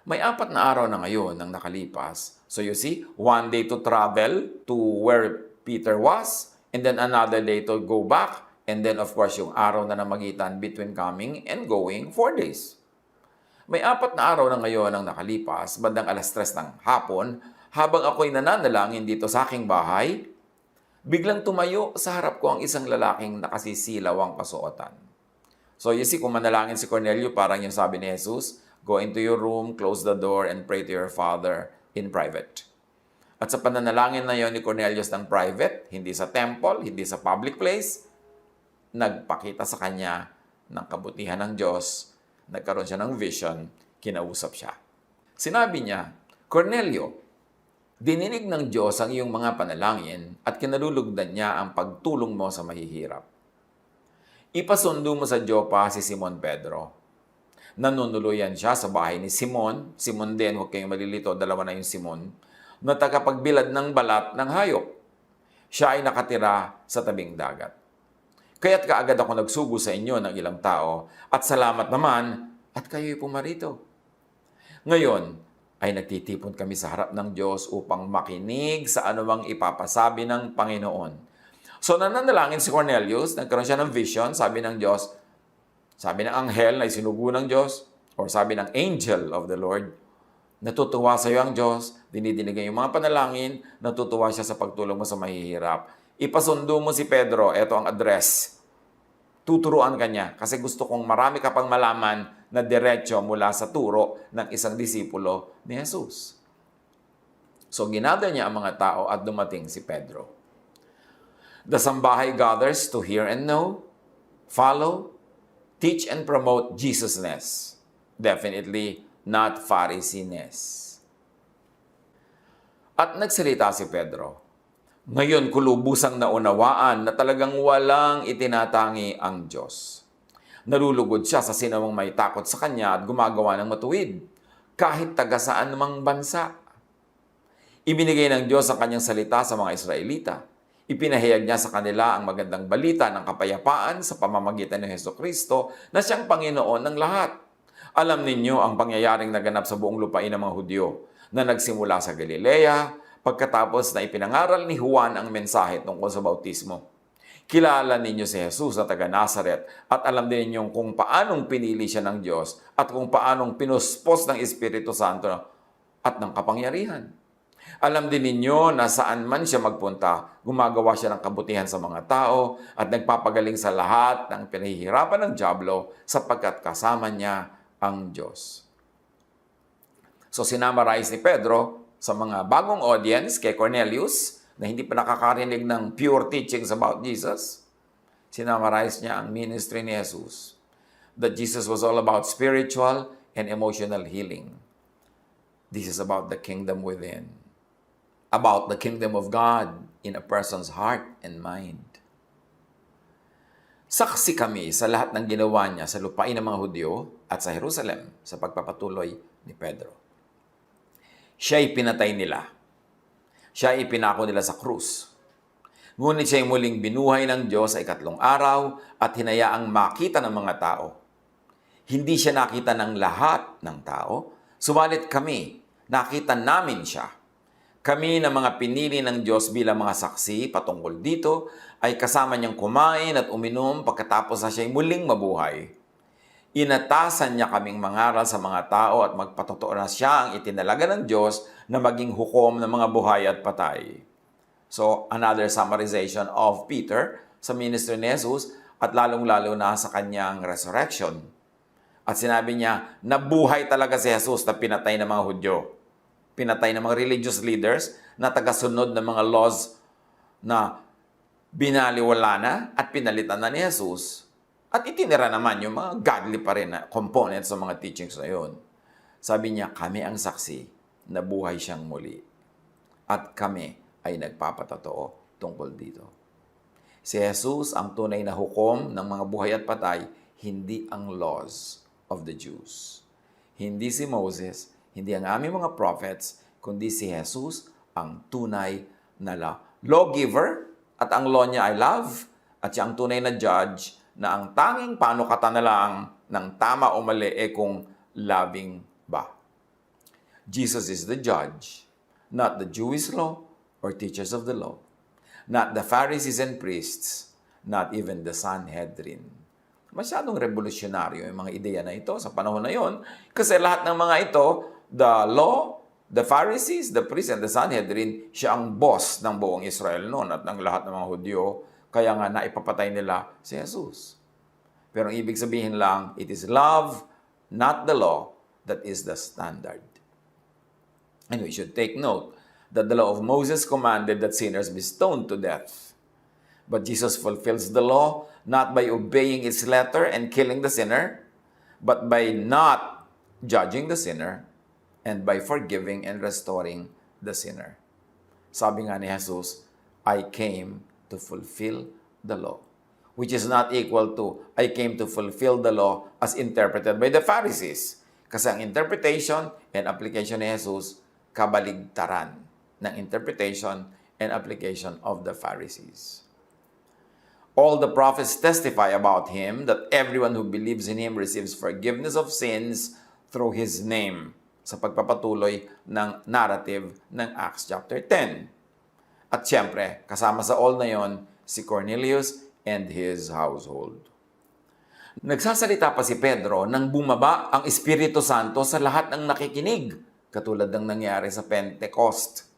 May 4 na araw na ngayon nang nakalipas. So you see, 1 day to travel to where Peter was, and then another day to go back, and then of course yung araw na namagitan between coming and going, 4 days. May 4 na araw na ngayon ang nakalipas, bandang 3:00 ng hapon, habang ako'y nananalangin dito sa aking bahay, biglang tumayo sa harap ko ang isang lalaking nakasisilaw ang kasuotan. So you see, kung manalangin si Cornelio, parang yung sabi ni Jesus, go into your room, close the door, and pray to your Father in private. At sa pananalangin na yon ni Cornelius ng private, hindi sa temple, hindi sa public place, nagpakita sa kanya ng kabutihan ng Diyos, nagkaroon siya ng vision, kinausap siya. Sinabi niya, Cornelio, dininig ng Diyos ang iyong mga panalangin at kinalulugdan niya ang pagtulong mo sa mahihirap. Ipasundo mo sa Jopa si Simon Pedro. Nanunuluyan siya sa bahay ni Simon. Simon din, huwag kayong malilito, dalawa na yung Simon, na tagapagbilad ng balat ng hayop. Siya ay nakatira sa tabing dagat. Kaya't kaagad ako nagsugo sa inyo ng ilang tao, at salamat naman, at kayo'y pumarito. Ngayon, ay nagtitipon kami sa harap ng Diyos upang makinig sa anumang ipapasabi ng Panginoon. So nananalangin si Cornelius, nagkaroon siya ng vision, sabi ng Diyos, sabi ng anghel na isinugo ng Diyos, or sabi ng angel of the Lord, natutuwa sa iyo ang Diyos, dinidinig yung mga panalangin, natutuwa siya sa pagtulong mo sa mahihirap. Ipasundo mo si Pedro, eto ang address. Tuturuan ka niya kasi gusto kong marami ka pang malaman na diretso mula sa turo ng isang disipulo ni Jesus. So ginada niya ang mga tao at dumating si Pedro. The sambahay gathers to hear and know, follow, teach and promote Jesusness. Definitely not Pharisee-ness. At nagsalita si Pedro. Ngayon kulubusang naunawaan na talagang walang itinatangi ang Diyos. Nalulugod siya sa sinumang may takot sa kanya at gumagawa ng matuwid, kahit taga saan mang bansa. Ibinigay ng Diyos ang kanyang salita sa mga Israelita. Ipinahayag niya sa kanila ang magandang balita ng kapayapaan sa pamamagitan ng Hesukristo na siyang Panginoon ng lahat. Alam ninyo ang pangyayaring naganap sa buong lupain ng mga Hudyo na nagsimula sa Galilea pagkatapos na ipinangaral ni Juan ang mensahe tungkol sa bautismo. Kilala ninyo si Jesus na taga Nazaret at alam din ninyo kung paanong pinili siya ng Diyos at kung paanong pinuspos ng Espiritu Santo at ng kapangyarihan. Alam din ninyo na saan man siya magpunta, gumagawa siya ng kabutihan sa mga tao at nagpapagaling sa lahat ng pinahihirapan ng dyablo sapagkat kasama niya ang Diyos. So sinamarize ni Pedro sa mga bagong audience kay Cornelius na hindi pa nakakarinig ng pure teachings about Jesus. Sinamarize niya ang ministry ni Jesus. That Jesus was all about spiritual and emotional healing. This is about the kingdom within. About the kingdom of God in a person's heart and mind. Saksi kami sa lahat ng ginawa niya sa lupain ng mga Hudyo at sa Jerusalem sa pagpapatuloy ni Pedro. Siya'y pinatay nila. Siya'y pinako nila sa krus. Ngunit siya'y muling binuhay ng Diyos sa ikatlong araw at hinayaang makita ng mga tao. Hindi siya nakita ng lahat ng tao, subalit kami, nakita namin siya. Kami na mga pinili ng Diyos bilang mga saksi patungkol dito ay kasama niyang kumain at uminom pagkatapos na siya'y muling mabuhay. Inatasan niya kaming mangaral sa mga tao at magpatotoo na siya ang itinalaga ng Diyos na maging hukom ng mga buhay at patay. So, another summarization of Peter sa ministry ni Jesus at lalong-lalo na sa kanyang resurrection. At sinabi niya, nabuhay talaga si Jesus na pinatay ng mga Hudyo. Pinatay ng mga religious leaders na tagasunod ng mga laws na binaliwala na at pinalitan na ni Jesus. At itinira naman yung mga godly pa rin na components ng mga teachings na yun. Sabi niya, kami ang saksi na buhay siyang muli. At kami ay nagpapatotoo tungkol dito. Si Jesus ang tunay na hukom ng mga buhay at patay, hindi ang laws of the Jews. Hindi si Moses, hindi ang aming mga prophets, kundi si Jesus ang tunay na lawgiver at ang law niya ay love at siya ang tunay na judge na ang tanging panukatan na lang ng tama o mali kung loving ba. Jesus is the judge, not the Jewish law or teachers of the law, not the Pharisees and priests, not even the Sanhedrin. Masyadong revolusyonaryo yung mga ideya na ito sa panahon na yon kasi lahat ng mga ito, the law, the Pharisees, the priests, and the Sanhedrin, siya ang boss ng buong Israel noon at ng lahat ng mga Hudyo. Kaya nga naipapatay nila si Jesus. Pero ang ibig sabihin lang, it is love, not the law, that is the standard. And we should take note that the law of Moses commanded that sinners be stoned to death. But Jesus fulfills the law not by obeying its letter and killing the sinner, but by not judging the sinner and by forgiving and restoring the sinner. Sabi nga ni Jesus, I came to fulfill the law, which is not equal to I came to fulfill the law as interpreted by the Pharisees. Kasi ang interpretation and application ni Jesus, kabaligtaran ng interpretation and application of the Pharisees. All the prophets testify about him that everyone who believes in him receives forgiveness of sins through his name, sa pagpapatuloy ng narrative ng Acts chapter 10. At siyempre, kasama sa all na yon, si Cornelius and his household. Nagsasalita pa si Pedro nang bumaba ang Espiritu Santo sa lahat ng nakikinig, katulad ng nangyari sa Pentecost.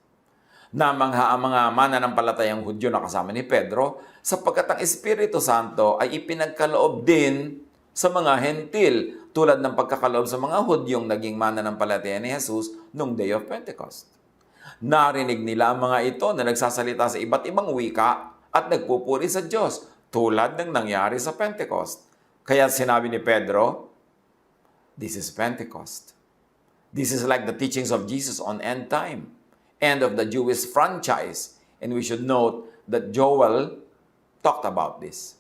Namangha ang mga mananampalatayang Hudyo na kasama ni Pedro, sapagkat ang Espiritu Santo ay ipinagkaloob din sa mga Hentil, tulad ng pagkakaloob sa mga Hudyong naging mananampalataya ni Jesus noong Day of Pentecost. Narinig nila ang mga ito na nagsasalita sa iba't ibang wika at nagpupuri sa Diyos, tulad ng nangyari sa Pentecost. Kaya sinabi ni Pedro, this is Pentecost. This is like the teachings of Jesus on end time, end of the Jewish franchise. And we should note that Joel talked about this.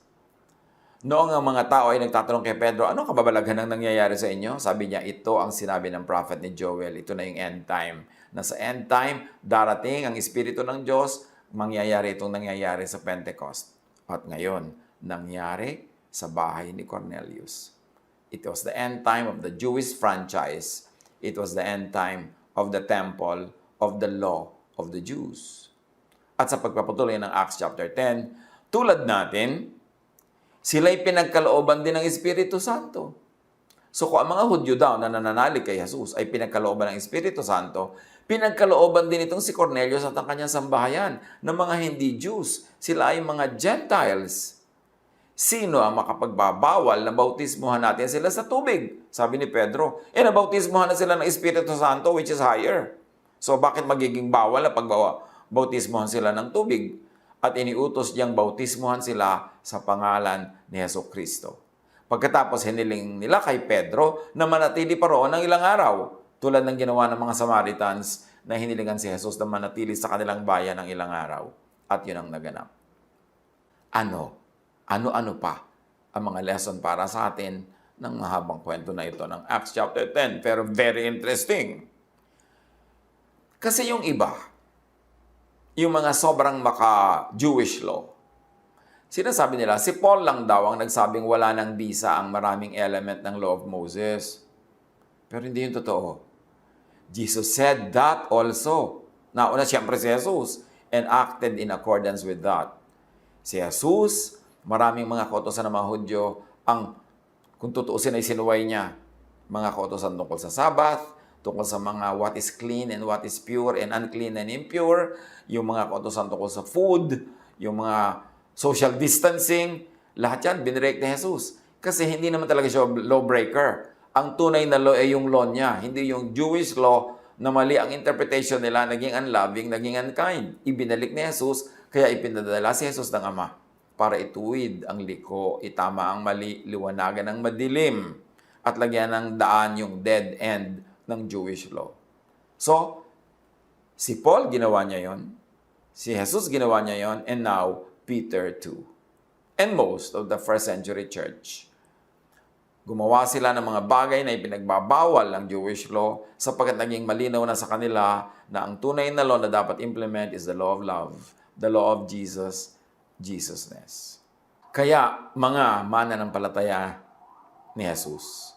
Noong ang mga tao ay nagtatanong kay Pedro, ano kababalaghan ang nangyayari sa inyo? Sabi niya, ito ang sinabi ng prophet ni Joel. Ito na yung end time. Na sa end time, darating ang Espiritu ng Diyos, mangyayari itong nangyayari sa Pentecost. At ngayon, nangyari sa bahay ni Cornelius. It was the end time of the Jewish franchise. It was the end time of the temple of the law of the Jews. At sa pagpapatuloy ng Acts chapter 10, tulad natin, sila'y pinagkalooban din ng Espiritu Santo. So kung ang mga Hudyo daw na nananalig kay Jesus ay pinagkalooban ng Espiritu Santo, pinagkalooban din itong si Cornelius at ang kanyang sambahayan ng mga hindi Jews. Sila ay mga Gentiles. Sino ang makapagbabawal na bautismuhan natin sila sa tubig? Sabi ni Pedro, nabautismuhan na sila ng Espiritu Santo which is higher. So bakit magiging bawal na pagbautismuhan sila ng tubig? At iniutos niyang bautismuhan sila sa pangalan ni Jesucristo. Pagkatapos hiniling nila kay Pedro na manatili pa roon ng ilang araw, tulad ng ginawa ng mga Samaritans na hinilingan si Jesus na manatili sa kanilang bayan ng ilang araw. At yun ang naganap. Ano pa ang mga lesson para sa atin ng mahabang kwento na ito ng Acts chapter 10, pero very interesting. Kasi yung iba, yung mga sobrang maka-Jewish law, sinasabi nila, si Paul lang daw ang nagsabing wala ng visa ang maraming element ng law of Moses. Pero hindi yung totoo. Jesus said that also. Nauna siyempre si Jesus and acted in accordance with that. Si Jesus, maraming mga kautosan ng mga Hudyo, ang kung tutuusin ay sinuway niya, mga kautosan tungkol sa Sabbath, tungkol sa mga what is clean and what is pure and unclean and impure, yung mga kautosan tungkol sa food, yung mga social distancing, lahat yan binirek ni Jesus. Kasi hindi naman talaga siya lawbreaker. Ang tunay na law ay yung law niya, hindi yung Jewish law na mali ang interpretation nila, naging unloving, naging unkind. Ibinalik ni Jesus, kaya ipinadala si Jesus ng Ama para ituwid ang liko, itama ang mali, liwanagan ang madilim, at lagyan ng daan yung dead end ng Jewish law. So, si Paul ginawa niya yon, si Jesus ginawa niya yon, and now, Peter too. And most of the first century church. Gumawa sila ng mga bagay na ipinagbabawal ng Jewish law sapagkat naging malinaw na sa kanila na ang tunay na law na dapat implement is the law of love, the law of Jesus, Jesusness. Kaya mga mananampalataya ni Jesus,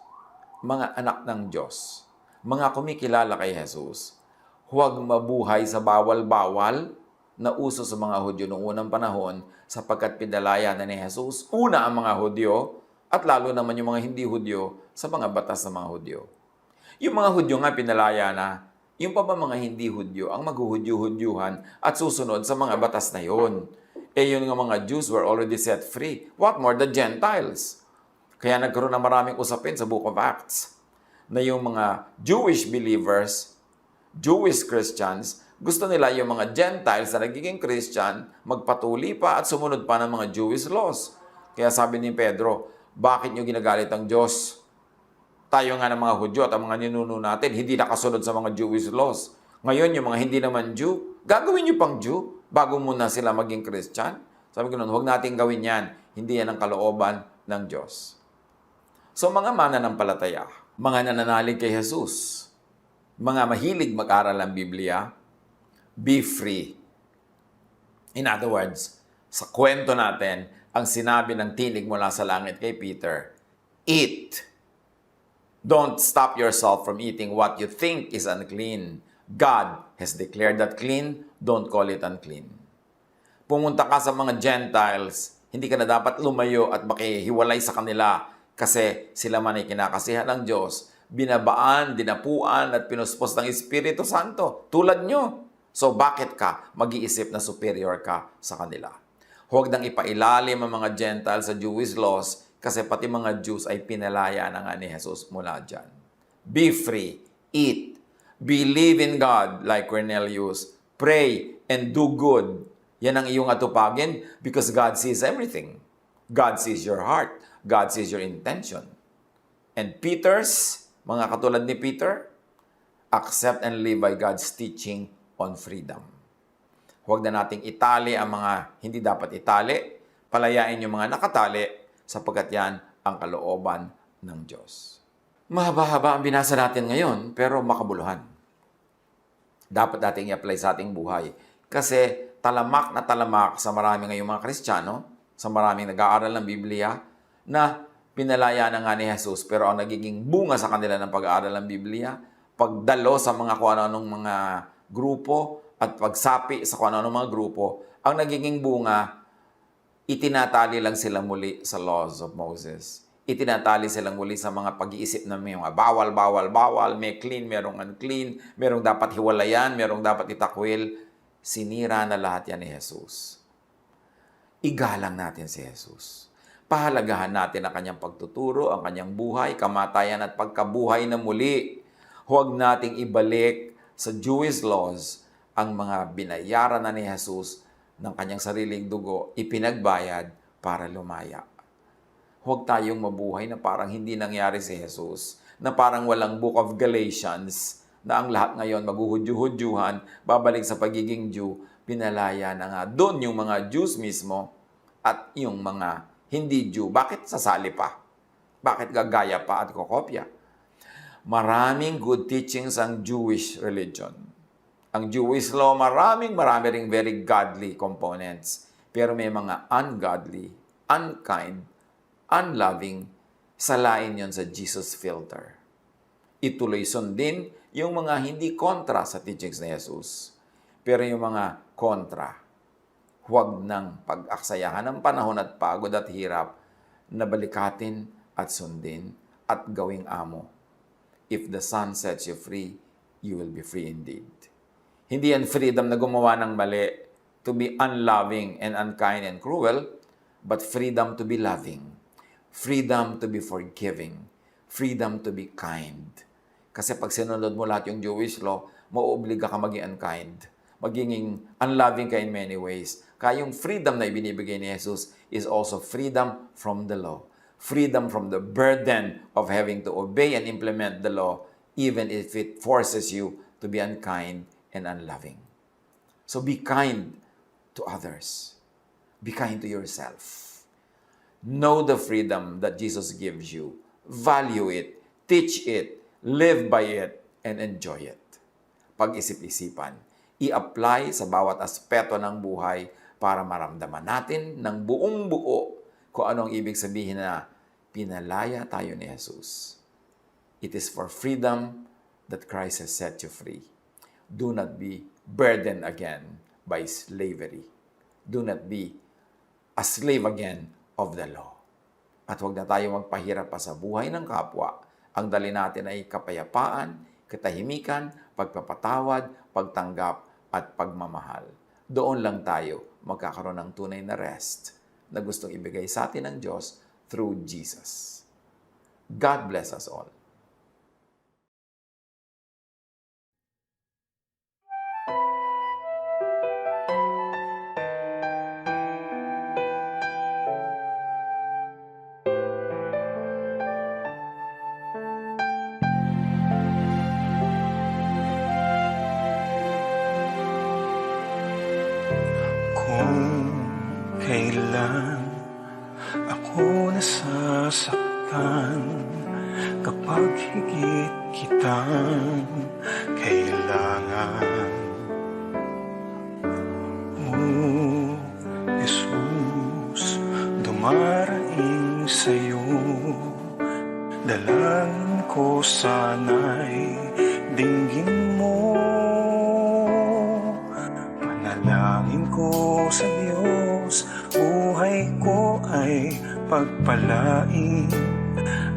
mga anak ng Diyos, mga kumikilala kay Jesus, huwag mabuhay sa bawal-bawal na uso sa mga Hudyo noong unang panahon sapagkat pinalaya na ni Jesus, una ang mga Hudyo at lalo naman yung mga hindi Hudyo sa mga batas ng mga Hudyo. Yung mga Hudyo nga pinalaya na, yung pa ba mga hindi Hudyo ang maghuhudyo-hudyuhan at susunod sa mga batas na yon? Yun nga mga Jews were already set free. What more the Gentiles? Kaya nagkaroon ng maraming usapin sa Book of Acts na yung mga Jewish believers, Jewish Christians, gusto nila yung mga Gentiles na nagiging Christian magpatuli pa at sumunod pa ng mga Jewish laws. Kaya sabi ni Pedro, bakit nyo ginagalit ang Diyos? Tayo nga ng mga Hudyo at ang mga ninuno natin, hindi nakasunod sa mga Jewish laws. Ngayon, yung mga hindi naman Jew, gagawin nyo pang Jew bago muna sila maging Christian. Sabi ko nun, huwag natin gawin yan. Hindi yan ang kalooban ng Diyos. So mga mananampalataya, mga nananalig kay Jesus, mga mahilig mag-aral ng Biblia, be free. In other words, sa kwento natin, ang sinabi ng tinig mula sa langit kay Peter, eat. Don't stop yourself from eating what you think is unclean. God has declared that clean, don't call it unclean. Pumunta ka sa mga Gentiles, hindi ka na dapat lumayo at makihiwalay sa kanila kasi sila man ay kinakasihan ng Diyos, binabaan, dinapuan at pinuspos ng Espiritu Santo, tulad nyo. So bakit ka mag-iisip na superior ka sa kanila? Huwag nang ipailalim ang mga Gentiles sa Jewish laws kasi pati mga Jews ay pinalaya na nga ni Jesus mula dyan. Be free, eat, believe in God like Cornelius, pray and do good, Yan ang iyong atupagin because God sees everything. God sees your heart. God sees your intention. And Peter's, mga katulad ni Peter, accept and live by God's teaching on freedom. Huwag na nating itali ang mga hindi dapat itali. Palayain yung mga nakatali sapagkat yan ang kalooban ng Diyos. Mahaba-haba ang binasa natin ngayon pero makabuluhan. Dapat nating i-apply sa ating buhay. Kasi talamak na talamak sa marami ngayong mga Kristiyano, sa maraming nag-aaral ng Biblia, na pinalaya na nga ni Jesus pero ang nagiging bunga sa kanila ng pag-aaral ng Biblia, pagdalo sa mga kung ano-anong mga grupo at pagsapi sa kung ano-anong mga grupo, ang nagiging bunga, itinatali lang sila muli sa laws of Moses. Itinatali silang muli sa mga pag-iisip na may mga bawal, may clean, merong unclean, merong dapat hiwalayan, merong dapat itakwil. Sinira na lahat yan ni Jesus. Igalang natin si Jesus. Pahalagahan natin ang kanyang pagtuturo, ang kanyang buhay, kamatayan at pagkabuhay na muli. Huwag nating ibalik sa Jewish laws ang mga binayaran na ni Jesus ng kanyang sariling dugo, ipinagbayad para lumaya. Huwag tayong mabuhay na parang hindi nangyari si Jesus, na parang walang Book of Galatians, na ang lahat ngayon maguhudyo-hudyuhan, babalik sa pagiging Jew, pinalaya na nga doon yung mga Jews mismo at yung mga hindi Jew. Bakit sasali pa? Bakit gagaya pa at kokopya? Maraming good teachings ang Jewish religion. Ang Jewish law, marami ring very godly components. Pero may mga ungodly, unkind, unloving, salain yon sa Jesus filter. Ituloy sundin yung mga hindi kontra sa teachings ni Jesus. Pero yung mga kontra, huwag nang pag-aksayahan ng panahon at pagod at hirap na balikatin at sundin at gawing amo. If the Son sets you free, you will be free indeed. Hindi yan freedom na gumawa ng mali, to be unloving and unkind and cruel, but freedom to be loving, freedom to be forgiving, freedom to be kind. Kasi pag sinunod mo lahat yung Jewish law, mauobliga ka maging unkind, maging unloving ka in many ways. Kaya yung freedom na ibinibigay ni Jesus is also freedom from the law, freedom from the burden of having to obey and implement the law, even if it forces you to be unkind and unloving. So be kind to others. Be kind to yourself. Know the freedom that Jesus gives you. Value it. Teach it. Live by it. And enjoy it. Pag-isip-isipan. I-apply sa bawat aspeto ng buhay para maramdaman natin ng buong buo kung anong ibig sabihin na pinalaya tayo ni Jesus. It is for freedom that Christ has set you free. Do not be burdened again by slavery. Do not be a slave again of the law. At huwag na tayo magpahirap pa sa buhay ng kapwa. Ang dali natin ay kapayapaan, katahimikan, pagpapatawad, pagtanggap, at pagmamahal. Doon lang tayo magkakaroon ng tunay na rest na gustong ibigay sa atin ng Diyos through Jesus. God bless us all. Kailan ako nasasaktan kapag higit kitang kailangan. O Jesus, dumaraing sa'yo, dalangin ko sana'y dinggin mo. Panalangin ko sa Diyos, buhay ko ay pagpalain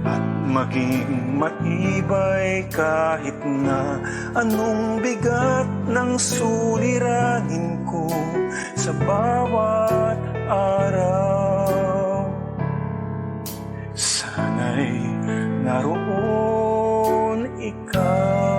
at maging maibay kahit na anong bigat ng suliranin ko sa bawat araw. Sana'y naroon ikaw.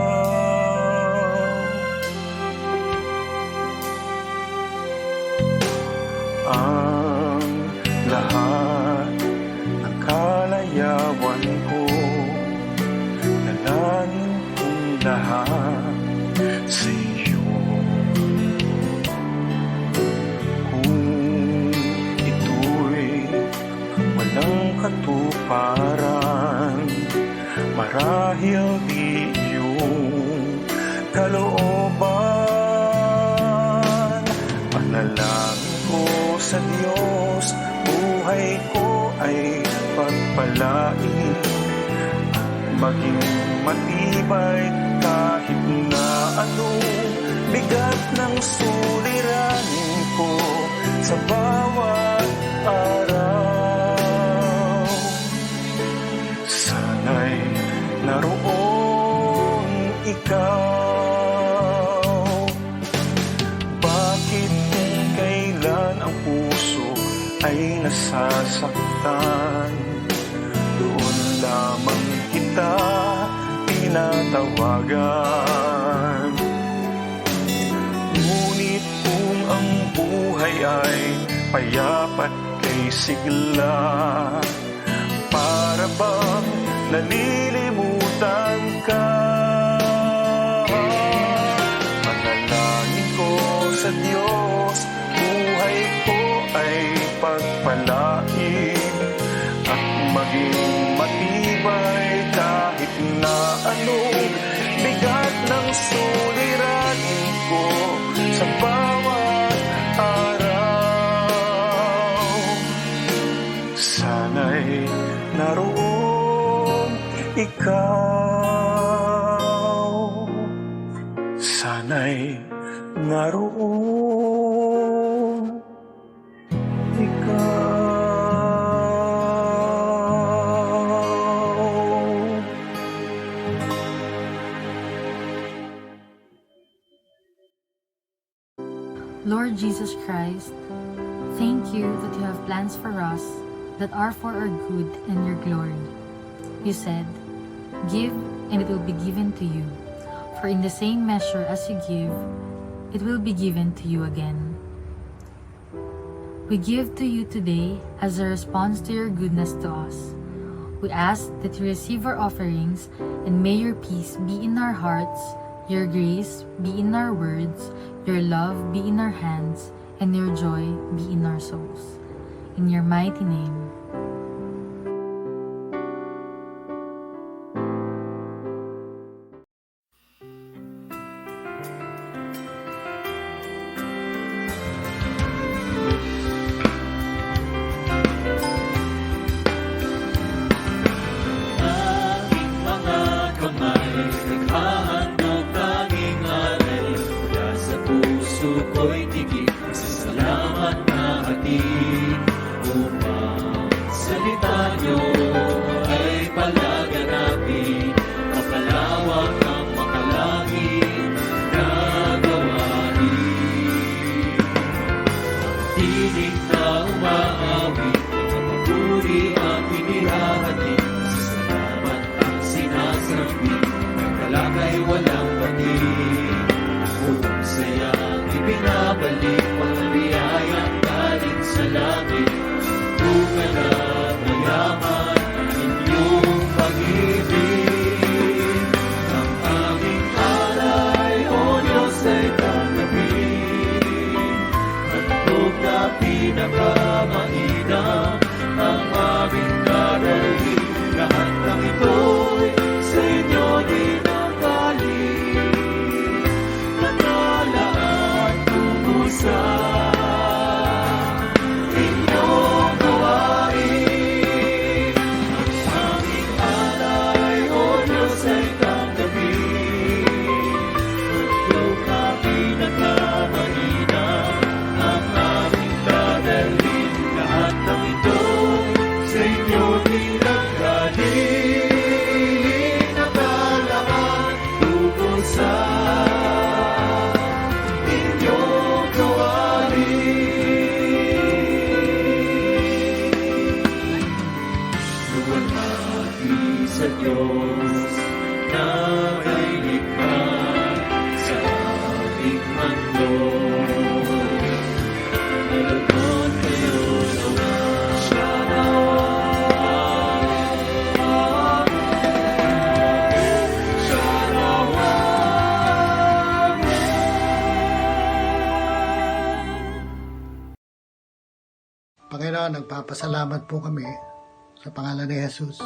marahil di iyong kalooban. Panalangin ko sa Diyos, buhay ko ay pagpalain at maging matibay kahit na anong bigat ng suliranin ko sa bawat araw. Sana'y naroon ikaw. Bakit kung kailan ang puso ay nasasaktan, doon lamang kita tinatawagan? Ngunit kung ang buhay ay payapat kay sigla, para bang nalilimutan ka? Manalangin ko sa Diyos, buhay ko ay pagpalain at maging matibay kahit na anong bigat ng suliranin ko sa bawat araw. Sana'y naroon ikaw. Sana'y naroon ikaw. Lord Jesus Christ, thank you that you have plans for us that are for our good and your glory. You said, "Give, and it will be given to you. For in the same measure as you give, it will be given to you again." We give to you today as a response to your goodness to us. We ask that you receive our offerings, and may your peace be in our hearts, your grace be in our words, your love be in our hands, and your joy be in our souls. In your mighty name. Ko'y tigil sa salamat na hatid upang salita niyo ay palaganapin, mapalawak ang makalangit na gawain. Tinig na umaawit, mapapuri ang inihahatid, sa salamat ang sinasambit, nagkalakay walang patid. Kung sayang ibinabalik ang biyayang galing sa langit, tunga na mayaman inyong pag-ibig. Ang aming alay, O Diyos, ay tanggapin. Handog na pinakamainam ang aming daralhin. Lahat ng ito'y sa inyo dinagaling. Sa inyong gawain, ang aming alay, O Diyos, ay tanggapin. Handog na pinakamainam ang aming dadalhin. Lahat ng ito sa inyo dinagaling. Nakalaman tungkol sa sa Diyos na ay likha sa aming mundo. Nalagod kayo nawa siya nawa. Siya nawa. Panginoon, nagpapasalamat po kami sa pangalan ni Jesus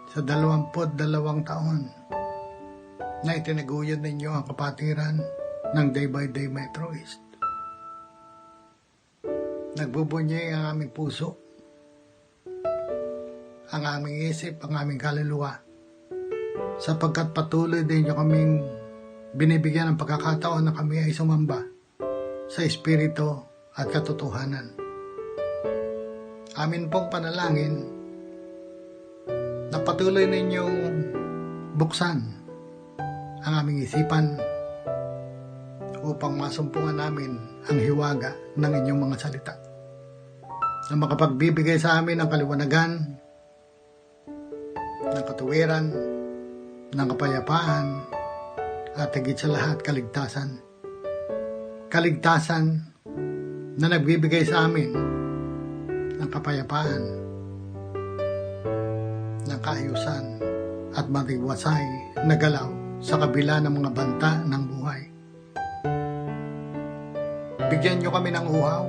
sa 22 taon na itinaguyod ninyo ang kapatiran ng Day by Day Metro East. Nagbubunyay ang aming puso, ang aming isip, ang aming kaluluwa, sapagkat patuloy din nyo kaming binibigyan ng pagkakataon na kami ay sumamba sa Espiritu at katotohanan. Amin pong panalangin na patuloy ninyong buksan ang aming isipan upang masumpungan namin ang hiwaga ng inyong mga salita na makapagbibigay sa amin ng kaliwanagan, ng katuwiran, ng kapayapaan, at higit sa lahat kaligtasan. Kaligtasan na nagbibigay sa amin ng kapayapaan, ng kaayusan, at matiwasay na galaw sa kabila ng mga banta ng buhay. Bigyan nyo kami ng uhaw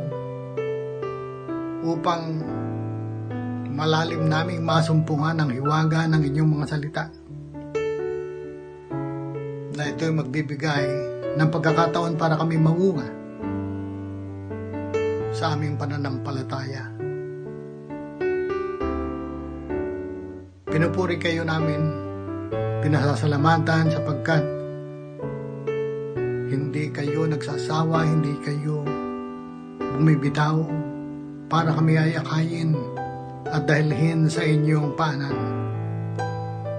upang malalim naming masumpungan ang hiwaga ng inyong mga salita, na ito'y magbibigay ng pagkakataon para kami maunga sa aming pananampalataya. Pinupuri kayo namin, pinasasalamatan sapagkat hindi kayo nagsasawa, hindi kayo bumibitaw para kami ay akayin at dahilhin sa inyong paanan.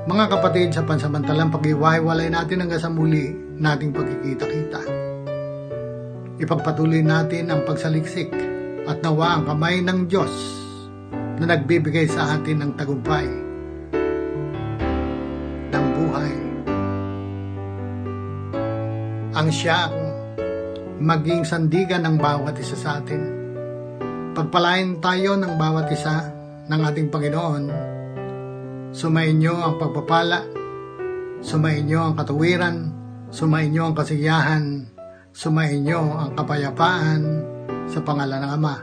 Mga kapatid, sa pansamantalang pag-iwalay natin hanggang sa muli nating pagkikita-kita, ipagpatuloy natin ang pagsaliksik at nawa ang kamay ng Diyos na nagbibigay sa atin ng tagumpay ng buhay. Ang siyang maging sandigan ng bawat isa sa atin. Pagpalain tayo ng bawat isa ng ating Panginoon. Sumainyo ang pagpapala, sumainyo ang katuwiran, sumainyo ang kasiyahan, sumainyo ang kapayapaan sa pangalan ng Ama,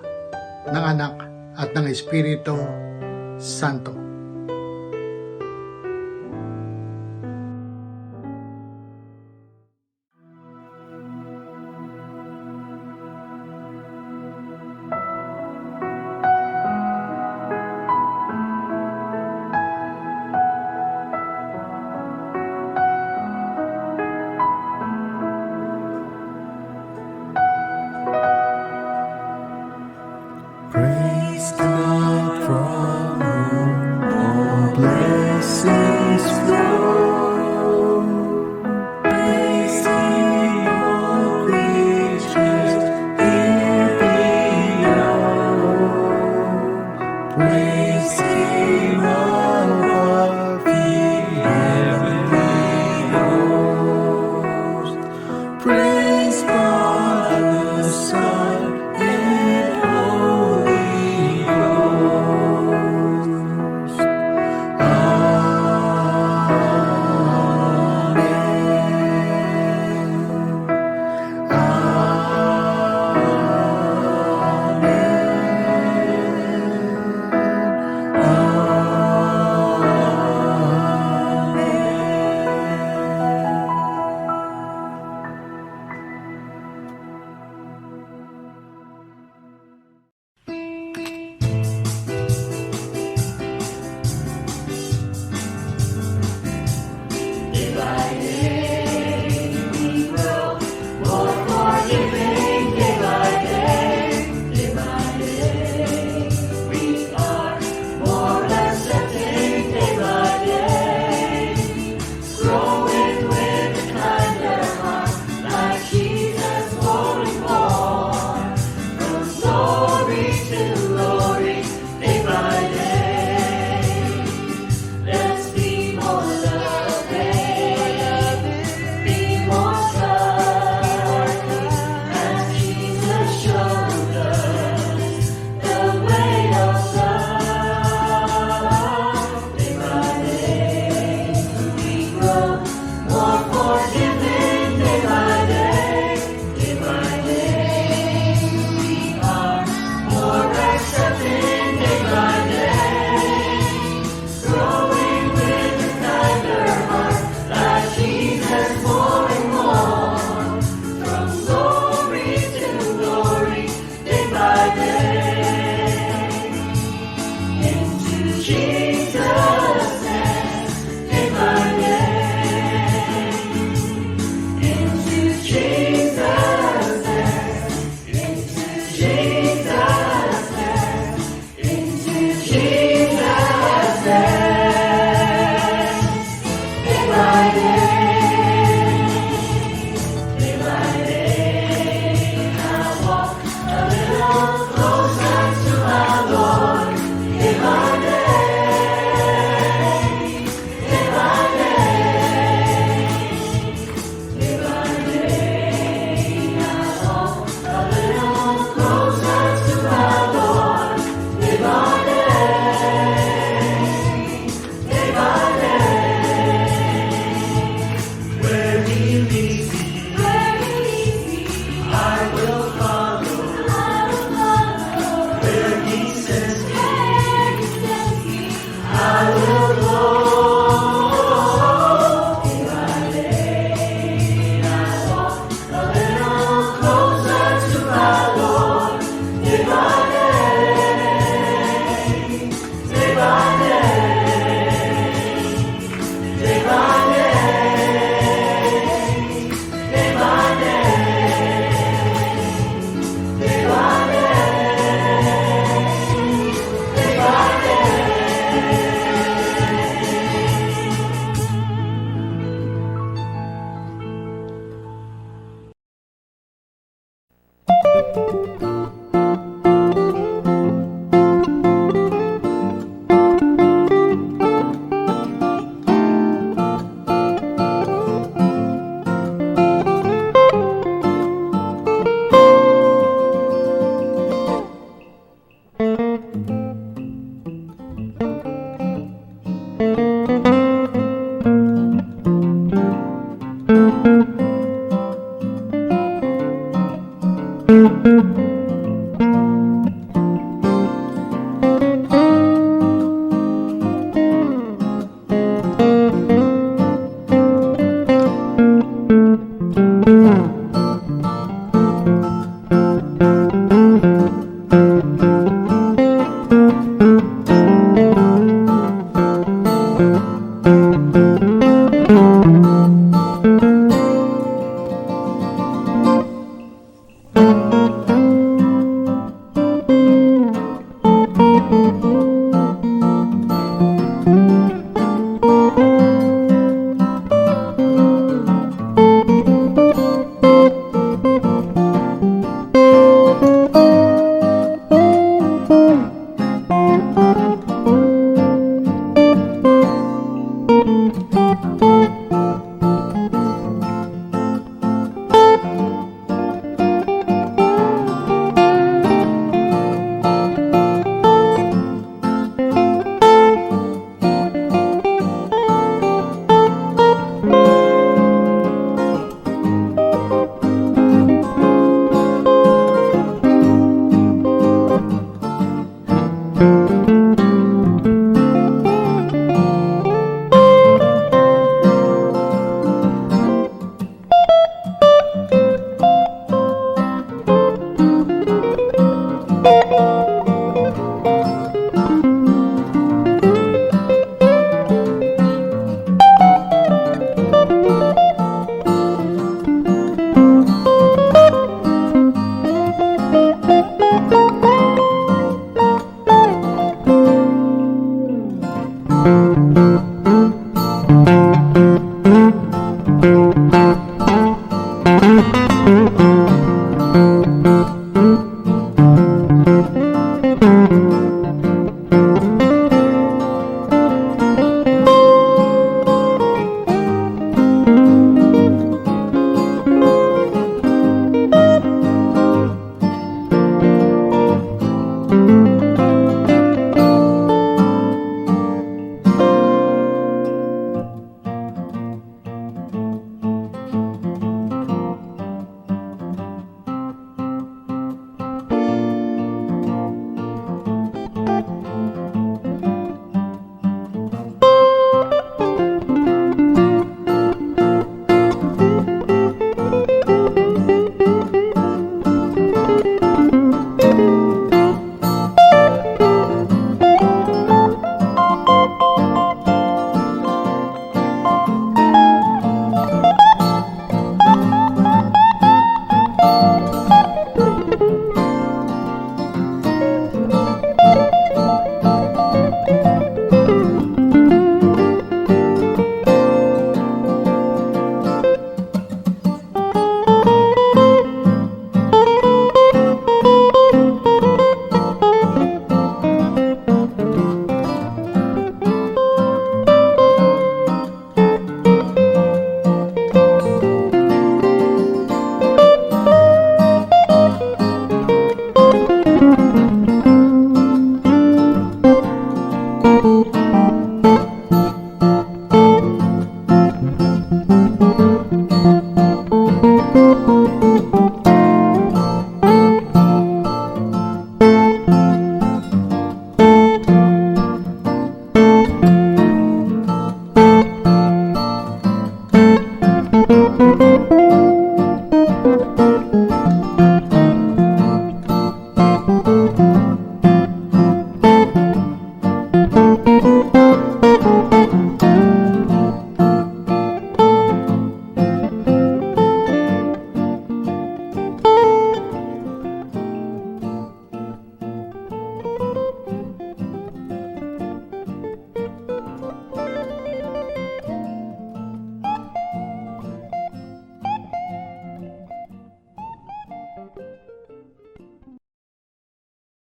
ng Anak, at ng Espiritu Santo. Praise God from whom